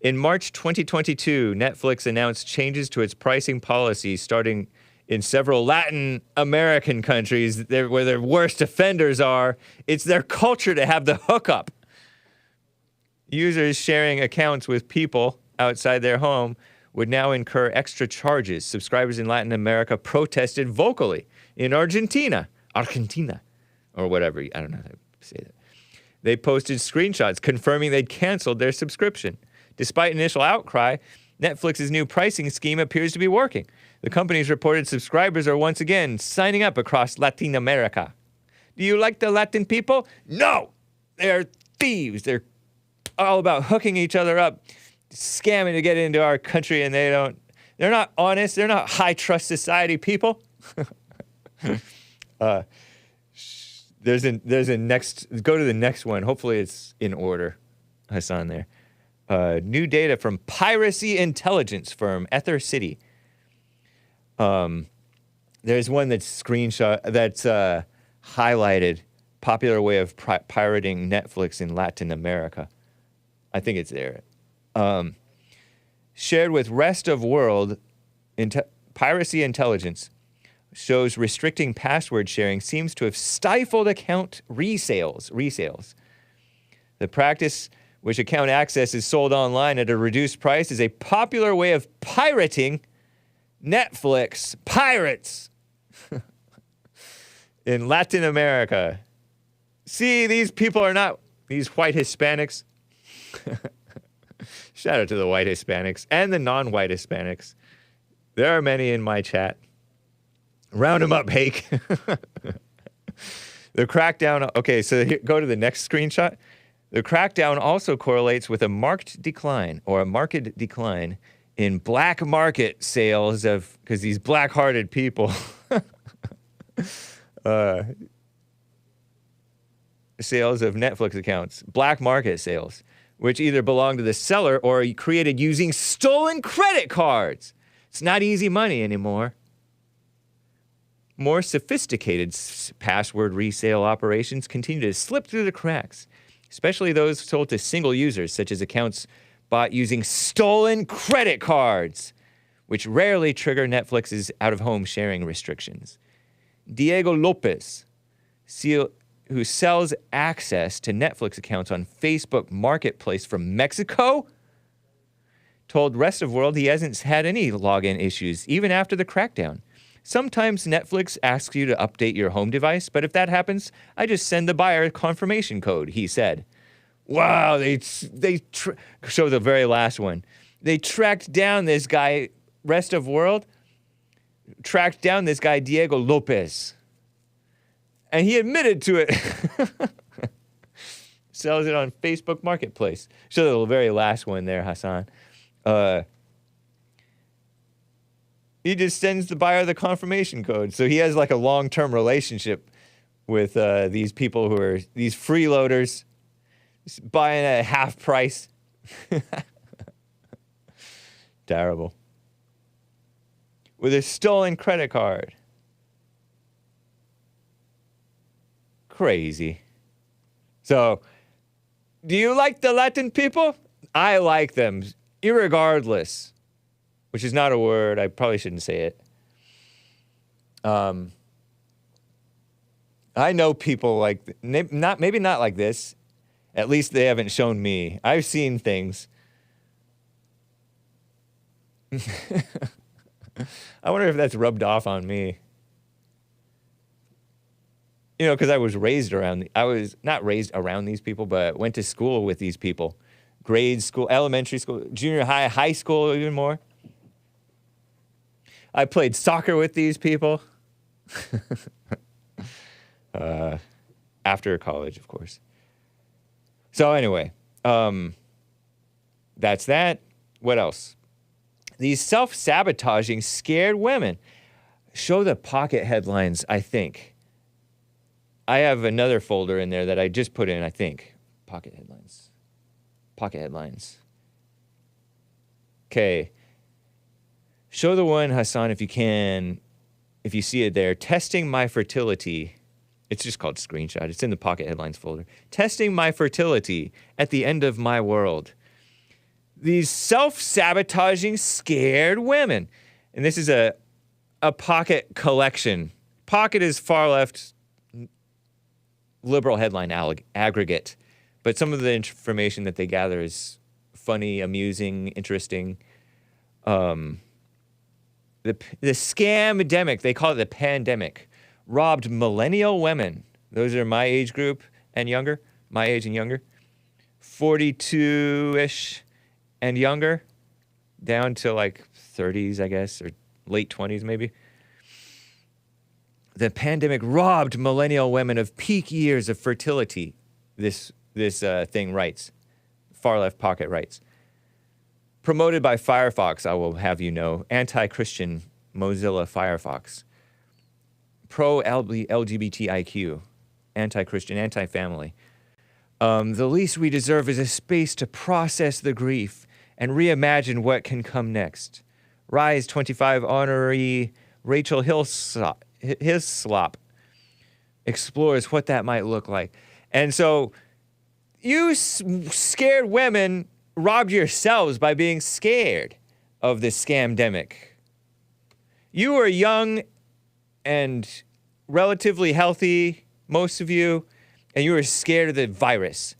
S1: In March 2022, Netflix announced changes to its pricing policy starting in several Latin American countries where their worst offenders are. It's their culture to have the hookup. Users sharing accounts with people outside their home would now incur extra charges. Subscribers in Latin America protested vocally. In Argentina, or whatever, I don't know how to say that. They posted screenshots confirming they'd canceled their subscription. Despite initial outcry, Netflix's new pricing scheme appears to be working. The company's reported subscribers are once again signing up across Latin America. Do you like the Latin people? No! They're thieves. They're all about hooking each other up, scamming to get into our country, and they're not honest. They're not high trust society people. There's a next. Go to the next one. Hopefully it's in order. Hassan there. New data from piracy intelligence firm Ether City. There's one that's highlighted popular way of pirating Netflix in Latin America. I think it's there. Shared with rest of world, piracy intelligence shows restricting password sharing seems to have stifled account resales. The practice, which account access is sold online at a reduced price, is a popular way of pirating Netflix. Pirates in Latin America. See, these people are not these white Hispanics. Shout out to the white Hispanics and the non-white Hispanics. There are many in my chat. Round them up, Hake. The crackdown. Okay, so go to the next screenshot. The crackdown also correlates with a marked decline in black market sales of, because these black-hearted people, sales of Netflix accounts, black market sales, which either belong to the seller or are created using stolen credit cards. It's not easy money anymore. More sophisticated password resale operations continue to slip through the cracks, especially those sold to single users, such as accounts bought using stolen credit cards, which rarely trigger Netflix's out-of-home sharing restrictions. Diego Lopez, who sells access to Netflix accounts on Facebook Marketplace from Mexico, told Rest of World he hasn't had any login issues, even after the crackdown. Sometimes Netflix asks you to update your home device, but if that happens, I just send the buyer a confirmation code, he said. Wow, show the very last one. They tracked down this guy, Rest of World, tracked down this guy, Diego Lopez. And he admitted to it. Sells it on Facebook Marketplace. Show the very last one there, Hassan. He just sends the buyer the confirmation code. So he has like a long-term relationship with these people who are these freeloaders buying at half price. Terrible. With a stolen credit card. Crazy. So, do you like the Latin people? I like them, irregardless. Which is not a word. I probably shouldn't say it. I know people like, maybe not like this. At least they haven't shown me. I've seen things. I wonder if that's rubbed off on me. You know, because I was not raised around these people, but went to school with these people. Grade school, elementary school, junior high, high school, even more. I played soccer with these people. After college, of course. So anyway, that's that. What else? These self-sabotaging scared women. Show the pocket headlines, I think. I have another folder in there that I just put in, I think. Pocket headlines. Pocket headlines. Okay. Show the one, Hassan, if you can, if you see it there. Testing my fertility. It's just called screenshot. It's in the pocket headlines folder. Testing my fertility at the end of my world. These self-sabotaging scared women. And this is a pocket collection. Pocket is far left liberal headline aggregate. But some of the information that they gather is funny, amusing, interesting. The scam-demic, they call it the pandemic, robbed millennial women. Those are my age group and younger, my age and younger, 42-ish and younger, down to like 30s, I guess, or late 20s maybe. The pandemic robbed millennial women of peak years of fertility, this thing writes, far-left pocket writes. Promoted by Firefox, I will have you know, anti-Christian Mozilla Firefox. Pro-LGBTIQ. anti-Christian, anti-family. The least we deserve is a space to process the grief and reimagine what can come next. Rise 25 honoree Rachel Hislop explores what that might look like. And so you scared women robbed yourselves by being scared of this scamdemic. You were young and relatively healthy, most of you, and you were scared of the virus.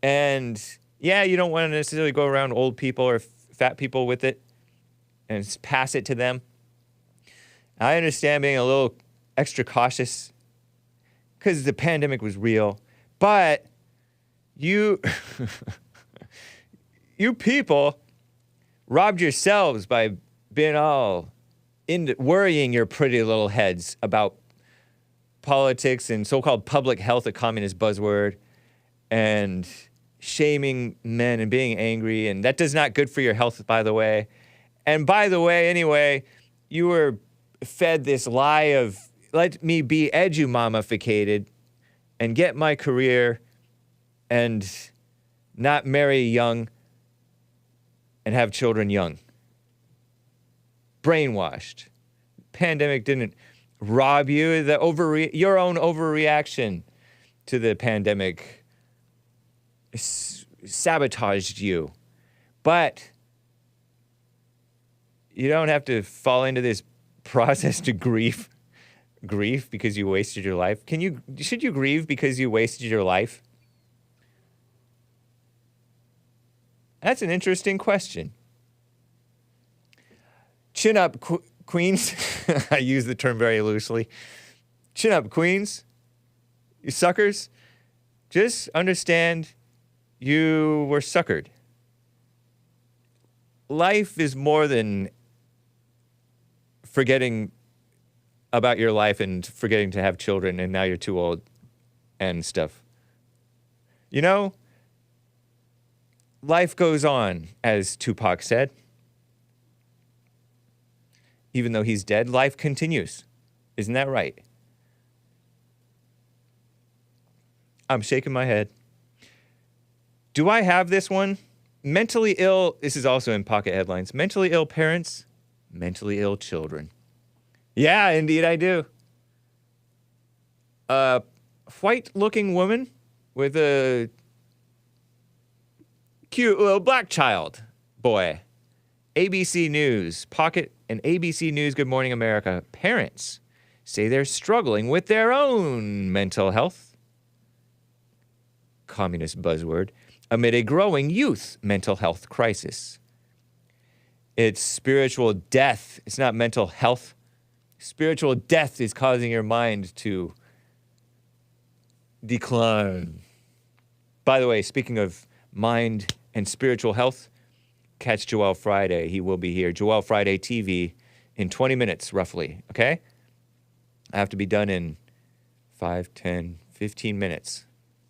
S1: And yeah, you don't want to necessarily go around old people or fat people with it and pass it to them. I understand being a little extra cautious because the pandemic was real, but you people robbed yourselves by being all into worrying your pretty little heads about politics and so-called public health, a communist buzzword, and shaming men and being angry, and that does not good for your health, by the way. And by the way, anyway, you were fed this lie of, let me be edu-mamificated and get my career and not marry young and have children young. Brainwashed. Pandemic didn't rob you. Your own overreaction to the pandemic sabotaged you. But you don't have to fall into this process to grief because you wasted your life. Should you grieve because you wasted your life? That's an interesting question. Chin up, Queens. I use the term very loosely. Chin up, Queens. You suckers. Just understand you were suckered. Life is more than forgetting about your life and forgetting to have children and now you're too old and stuff. You know, life goes on, as Tupac said. Even though he's dead, life continues. Isn't that right? I'm shaking my head. Do I have this one? Mentally ill, this is also in Pocket Headlines. Mentally ill parents, mentally ill children. Yeah, indeed I do. A white-looking woman with a cute little black child boy. ABC News, Pocket and ABC News, Good Morning America. Parents say they're struggling with their own mental health. Communist buzzword. Amid a growing youth mental health crisis. It's spiritual death. It's not mental health. Spiritual death is causing your mind to decline. By the way, speaking of mind and spiritual health, catch Joel Friday. He will be here. Joel Friday TV in 20 minutes, roughly. Okay? I have to be done in 5, 10, 15 minutes.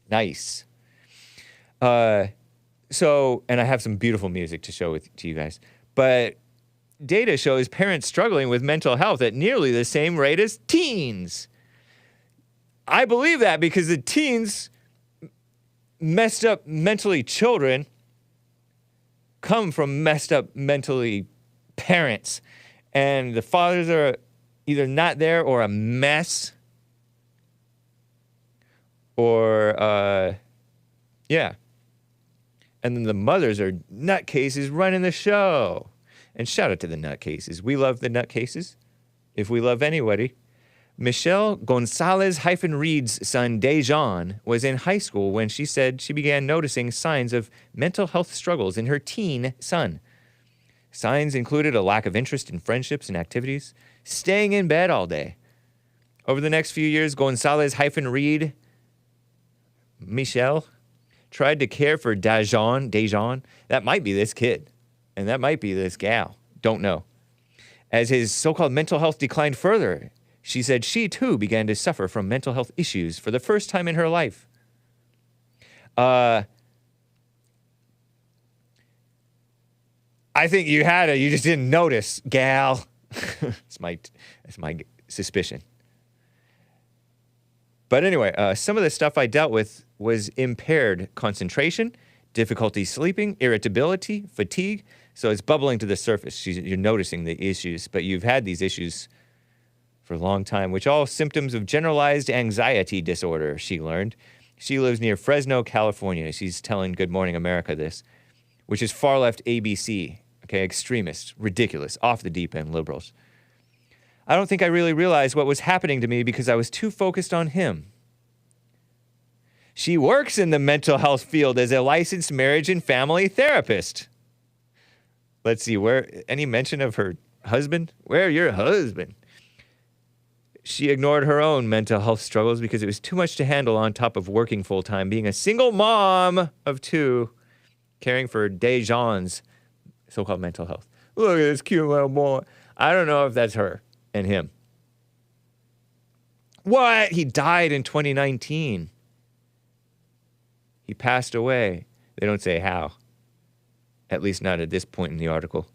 S1: Nice. And I have some beautiful music to show to you guys. But data shows parents struggling with mental health at nearly the same rate as teens. I believe that because the teens, messed up mentally children, come from messed up mentally parents. And the fathers are either not there or a mess. Or, yeah. And then the mothers are nutcases running the show. And shout out to the nutcases. We love the nutcases. If we love anybody. Michelle Gonzalez-Reed's son, Dejan, was in high school when she said she began noticing signs of mental health struggles in her teen son. Signs included a lack of interest in friendships and activities, staying in bed all day. Over the next few years, Gonzalez-Reed, Michelle, tried to care for Dejan. That might be this kid. And that might be this gal. Don't know. As his so-called mental health declined further, she said she, too, began to suffer from mental health issues for the first time in her life. I think you had it. You just didn't notice, gal. That's my suspicion. But anyway, some of the stuff I dealt with was impaired concentration, difficulty sleeping, irritability, fatigue. So it's bubbling to the surface. You're noticing the issues, but you've had these issues for a long time, which are all symptoms of generalized anxiety disorder, she learned. She lives near Fresno, California. She's telling Good Morning America this, which is far-left ABC, okay, extremists, ridiculous, off the deep end liberals. I don't think I really realized what was happening to me because I was too focused on him. She works in the mental health field as a licensed marriage and family therapist. Let's see, any mention of her husband? Where your husband? She ignored her own mental health struggles because it was too much to handle on top of working full-time, being a single mom of 2, caring for Dejan's so-called mental health. Look at this cute little boy. I don't know if that's her and him. What? He died in 2019. He passed away. They don't say how. At least not at this point in the article.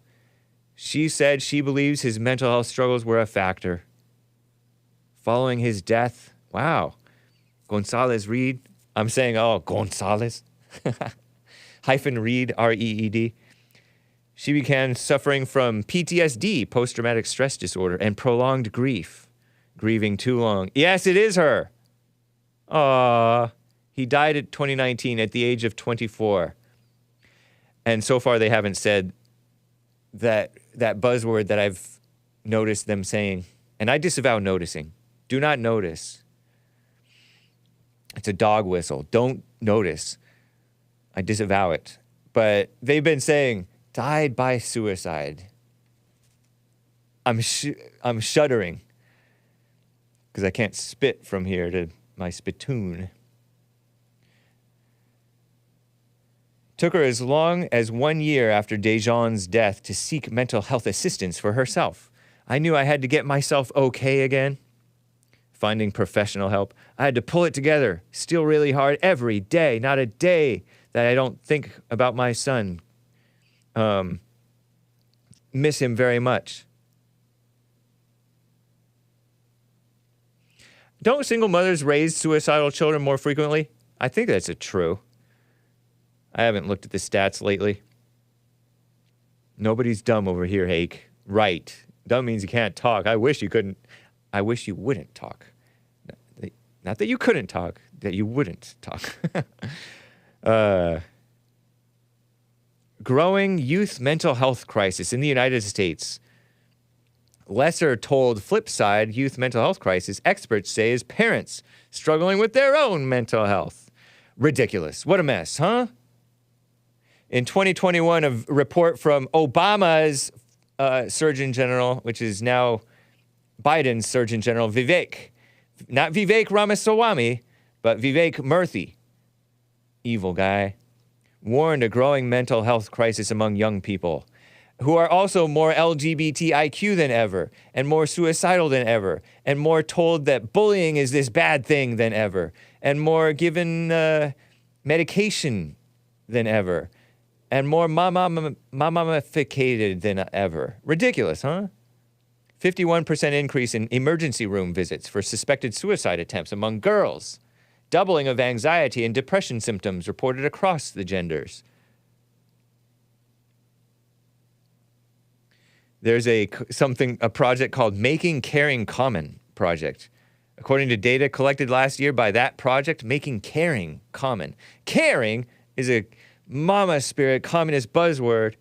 S1: She said she believes his mental health struggles were a factor. Following his death, wow. Gonzalez Reed. I'm saying, Gonzalez. Hyphen Reed, R-E-E-D. She began suffering from PTSD, post-traumatic stress disorder, and prolonged grief. Grieving too long. Yes, it is her. He died in 2019 at the age of 24. And so far they haven't said that buzzword that I've noticed them saying. And I disavow noticing. Do not notice. It's a dog whistle. Don't notice. I disavow it. But they've been saying, died by suicide. I'm shuddering. Because I can't spit from here to my spittoon. Took her as long as 1 year after Dejan's death to seek mental health assistance for herself. I knew I had to get myself okay again. Finding professional help. I had to pull it together, still really hard every day, not a day that I don't think about my son. Miss him very much. Don't single mothers raise suicidal children more frequently? I think that's true. I haven't looked at the stats lately. Nobody's dumb over here, Hake. Right. Dumb means you can't talk. I wish you couldn't. I wish you wouldn't talk. Not that you couldn't talk, that you wouldn't talk. Growing youth mental health crisis in the United States. Lesser told flip side youth mental health crisis, experts say, is parents struggling with their own mental health. Ridiculous. What a mess, huh? In 2021, a report from Obama's Surgeon General, which is now Biden's Surgeon General, Vivek. Not Vivek Ramaswamy, but Vivek Murthy. Evil guy. Warned a growing mental health crisis among young people who are also more LGBTIQ than ever, and more suicidal than ever, and more told that bullying is this bad thing than ever, and more given medication than ever, and more mamificated than ever. Ridiculous, huh? 51% increase in emergency room visits for suspected suicide attempts among girls. Doubling of anxiety and depression symptoms reported across the genders. There's a project called Making Caring Common project. According to data collected last year by that project, making caring common. Caring is a mama spirit communist buzzword.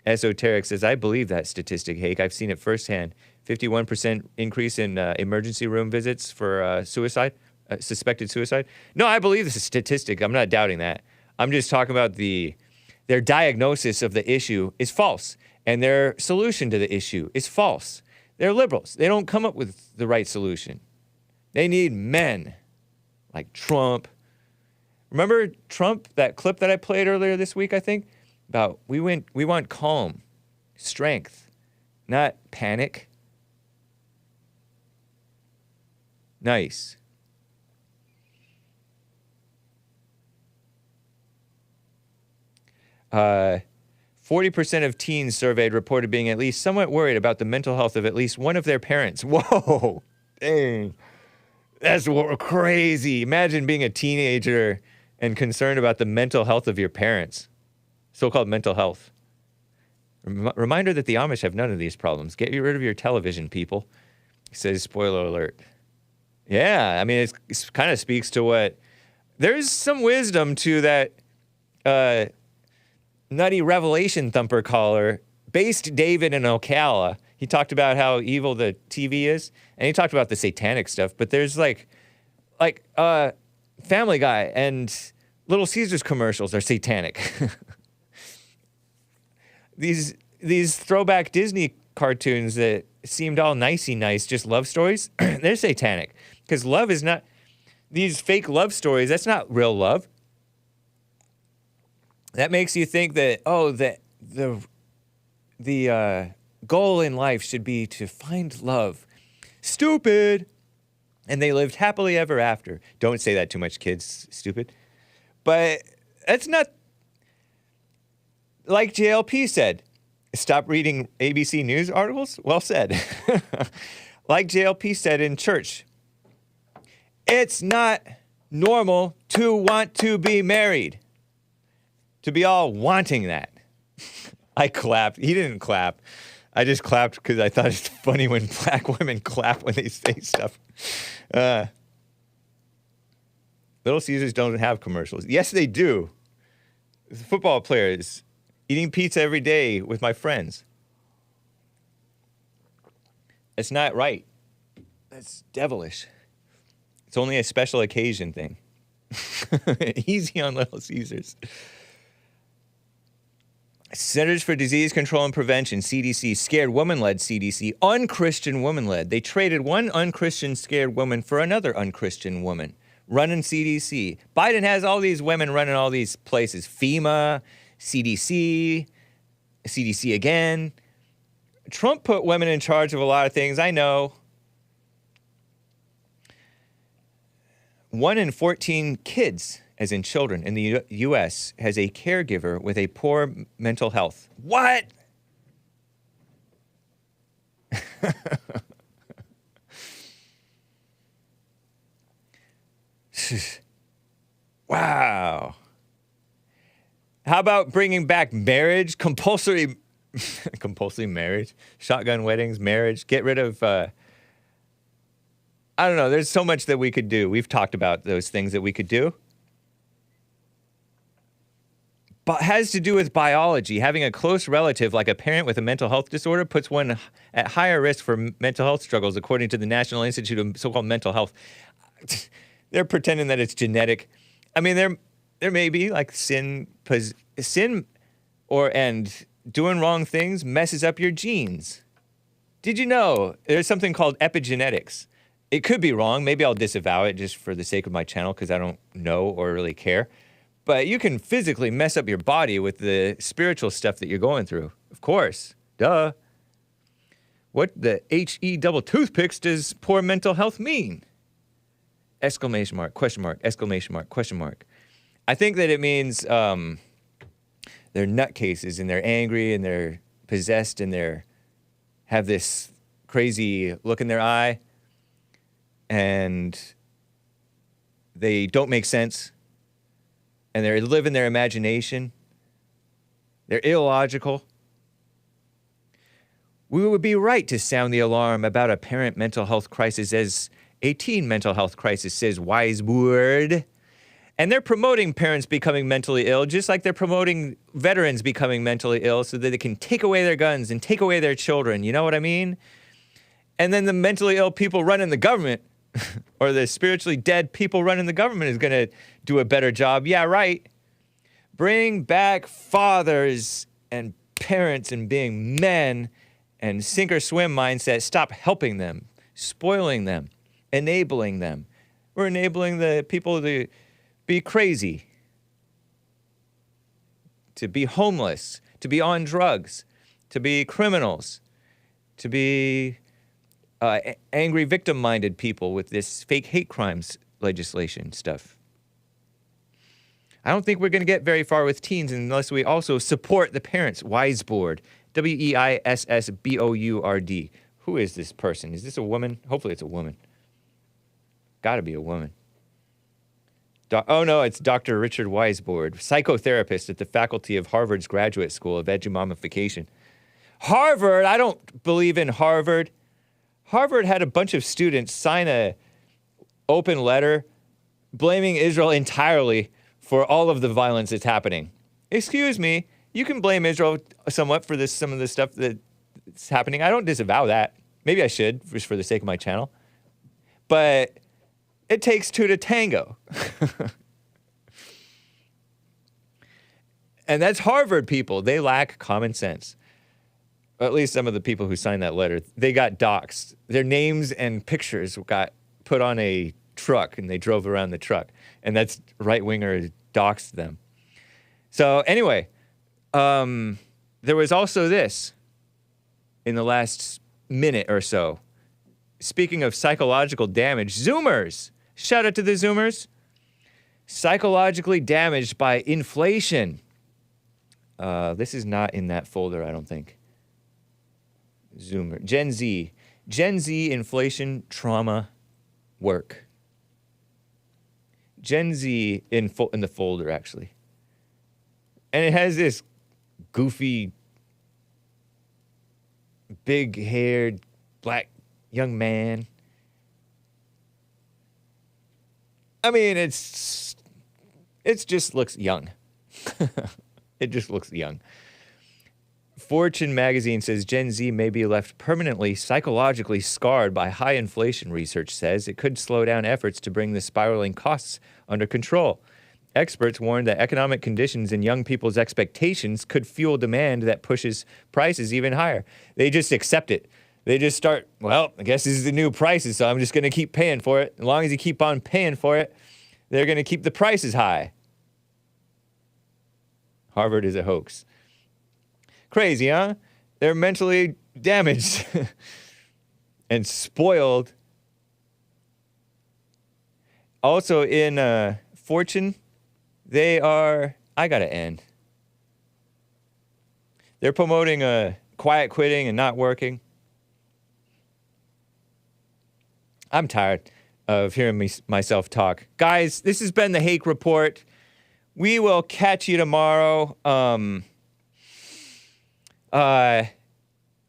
S1: Esoteric says, I believe that statistic, Hake. I've seen it firsthand. 51% increase in emergency room visits for suicide, suspected suicide. No, I believe this is statistic. I'm not doubting that. I'm just talking about their diagnosis of the issue is false, and their solution to the issue is false. They're liberals. They don't come up with the right solution. They need men like Trump. Remember Trump, that clip that I played earlier this week, I think? About we want calm, strength, not panic. Nice. Uh, 40% of teens surveyed reported being at least somewhat worried about the mental health of at least one of their parents. Whoa! Dang. That's crazy. Imagine being a teenager and concerned about the mental health of your parents. So-called mental health. Reminder that the Amish have none of these problems. Get rid of your television, people. He says, spoiler alert. Yeah, I mean, it kind of speaks to what... There's some wisdom to that nutty Revelation thumper caller, based David in Ocala. He talked about how evil the TV is, and he talked about the satanic stuff, but there's like Family Guy and Little Caesars commercials are satanic. These throwback Disney cartoons that seemed all nicey nice, just love stories, they're satanic. Because love is not, these fake love stories, that's not real love. That makes you think that, oh, the goal in life should be to find love. Stupid. And they lived happily ever after. Don't say that too much, kids. Stupid. But that's not, like JLP said, stop reading ABC News articles? Well said. Like JLP said in church, it's not normal to want to be married. To be all wanting that. I clapped. He didn't clap. I just clapped because I thought it's funny when black women clap when they say stuff. Little Caesars don't have commercials. Yes, they do. Football players eating pizza every day with my friends. It's not right. That's devilish. It's only a special occasion thing. Easy on Little Caesars. Centers for Disease Control and Prevention, CDC, scared woman-led CDC, unchristian woman-led. They traded one unchristian scared woman for another unchristian woman running CDC. Biden has all these women running all these places. FEMA, CDC, CDC again. Trump put women in charge of a lot of things, I know. 1 in 14 kids, as in children, in the U.S. has a caregiver with a poor mental health. What? Wow. How about bringing back marriage, compulsory marriage, shotgun weddings, marriage, get rid of, I don't know, there's so much that we could do. We've talked about those things that we could do. But has to do with biology. Having a close relative like a parent with a mental health disorder puts one at higher risk for mental health struggles, according to the National Institute of so-called Mental Health. They're pretending that it's genetic. I mean, there may be like sin and doing wrong things messes up your genes. Did you know there's something called epigenetics? It could be wrong. Maybe I'll disavow it just for the sake of my channel because I don't know or really care. But you can physically mess up your body with the spiritual stuff that you're going through. Of course. Duh. What the HE double toothpicks does poor mental health mean? Exclamation mark, question mark, exclamation mark, question mark. I think that it means they're nutcases and they're angry and they're possessed and they're have this crazy look in their eye and they don't make sense. And they live in their imagination. They're illogical. We would be right to sound the alarm about a parent mental health crisis as a teen mental health crisis, says Wiseword. And they're promoting parents becoming mentally ill, just like they're promoting veterans becoming mentally ill so that they can take away their guns and take away their children. You know what I mean? And then the mentally ill people running the government or the spiritually dead people running the government is going to do a better job. Yeah, right. Bring back fathers and parents and being men and sink or swim mindset. Stop helping them, spoiling them, enabling them. We're enabling the people to be crazy, to be homeless, to be on drugs, to be criminals, to be angry victim-minded people with this fake hate crimes legislation stuff. I don't think we're going to get very far with teens unless we also support the parents. Wiseboard. Weissbourd. Who is this person? Is this a woman? Hopefully it's a woman. Got to be a woman. Oh, no, it's Dr. Richard Weisbord, psychotherapist at the faculty of Harvard's Graduate School of Edumomification. Harvard? I don't believe in Harvard. Harvard had a bunch of students sign a open letter blaming Israel entirely for all of the violence that's happening. Excuse me, you can blame Israel somewhat for some of the stuff that's happening. I don't disavow that. Maybe I should, just for the sake of my channel. But it takes two to tango. And that's Harvard people. They lack common sense. Or at least some of the people who signed that letter. They got doxxed. Their names and pictures got put on a truck, and they drove around the truck. And that's right-winger doxed them. So anyway, there was also this in the last minute or so. Speaking of psychological damage, Zoomers. Shout out to the Zoomers. Psychologically damaged by inflation. This is not in that folder, I don't think. Zoomer. Gen Z. Gen Z inflation trauma work. Gen Z in the folder, actually. And it has this goofy, big-haired, black young man. I mean, it just looks young. It just looks young. Fortune magazine says Gen Z may be left permanently psychologically scarred by high inflation, research says. It could slow down efforts to bring the spiraling costs under control. Experts warned that economic conditions and young people's expectations could fuel demand that pushes prices even higher. They just accept it. They just start, well, I guess this is the new prices, so I'm just going to keep paying for it. As long as you keep on paying for it, they're going to keep the prices high. Harvard is a hoax. Crazy, huh? They're mentally damaged and spoiled. Also in Fortune, they are, I gotta end. They're promoting quiet quitting and not working. I'm tired of hearing myself talk. Guys, this has been the Hake Report. We will catch you tomorrow.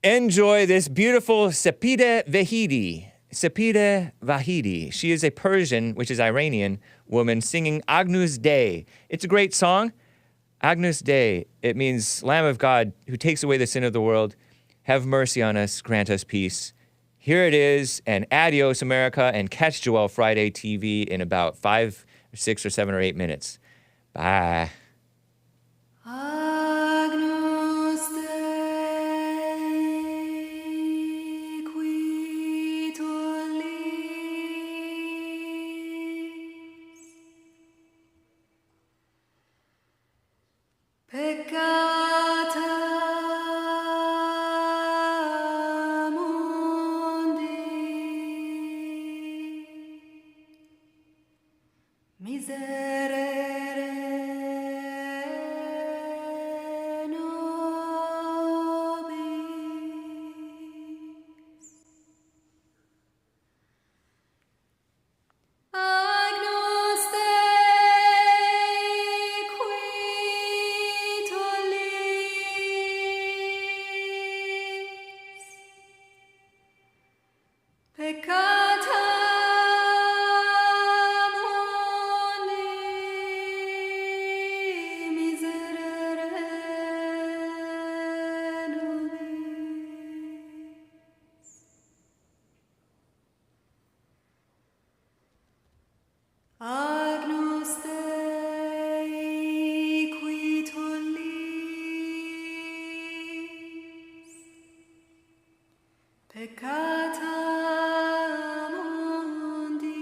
S1: Enjoy this beautiful Sepideh Vahidi. Sepideh Vahidi. She is a Persian, which is Iranian, woman singing Agnus Dei. It's a great song. Agnus Dei. It means Lamb of God who takes away the sin of the world. Have mercy on us. Grant us peace. Here it is, and adios, America, and catch Joel Friday TV in about 5, 6, or 7, or 8 minutes. Bye.
S9: Agnus Dei, qui tollis peccata mundi, miserere nobis. Agnus Dei, qui tollis peccata mundi, miserere nobis. Agnus Dei, qui tollis peccata mundi,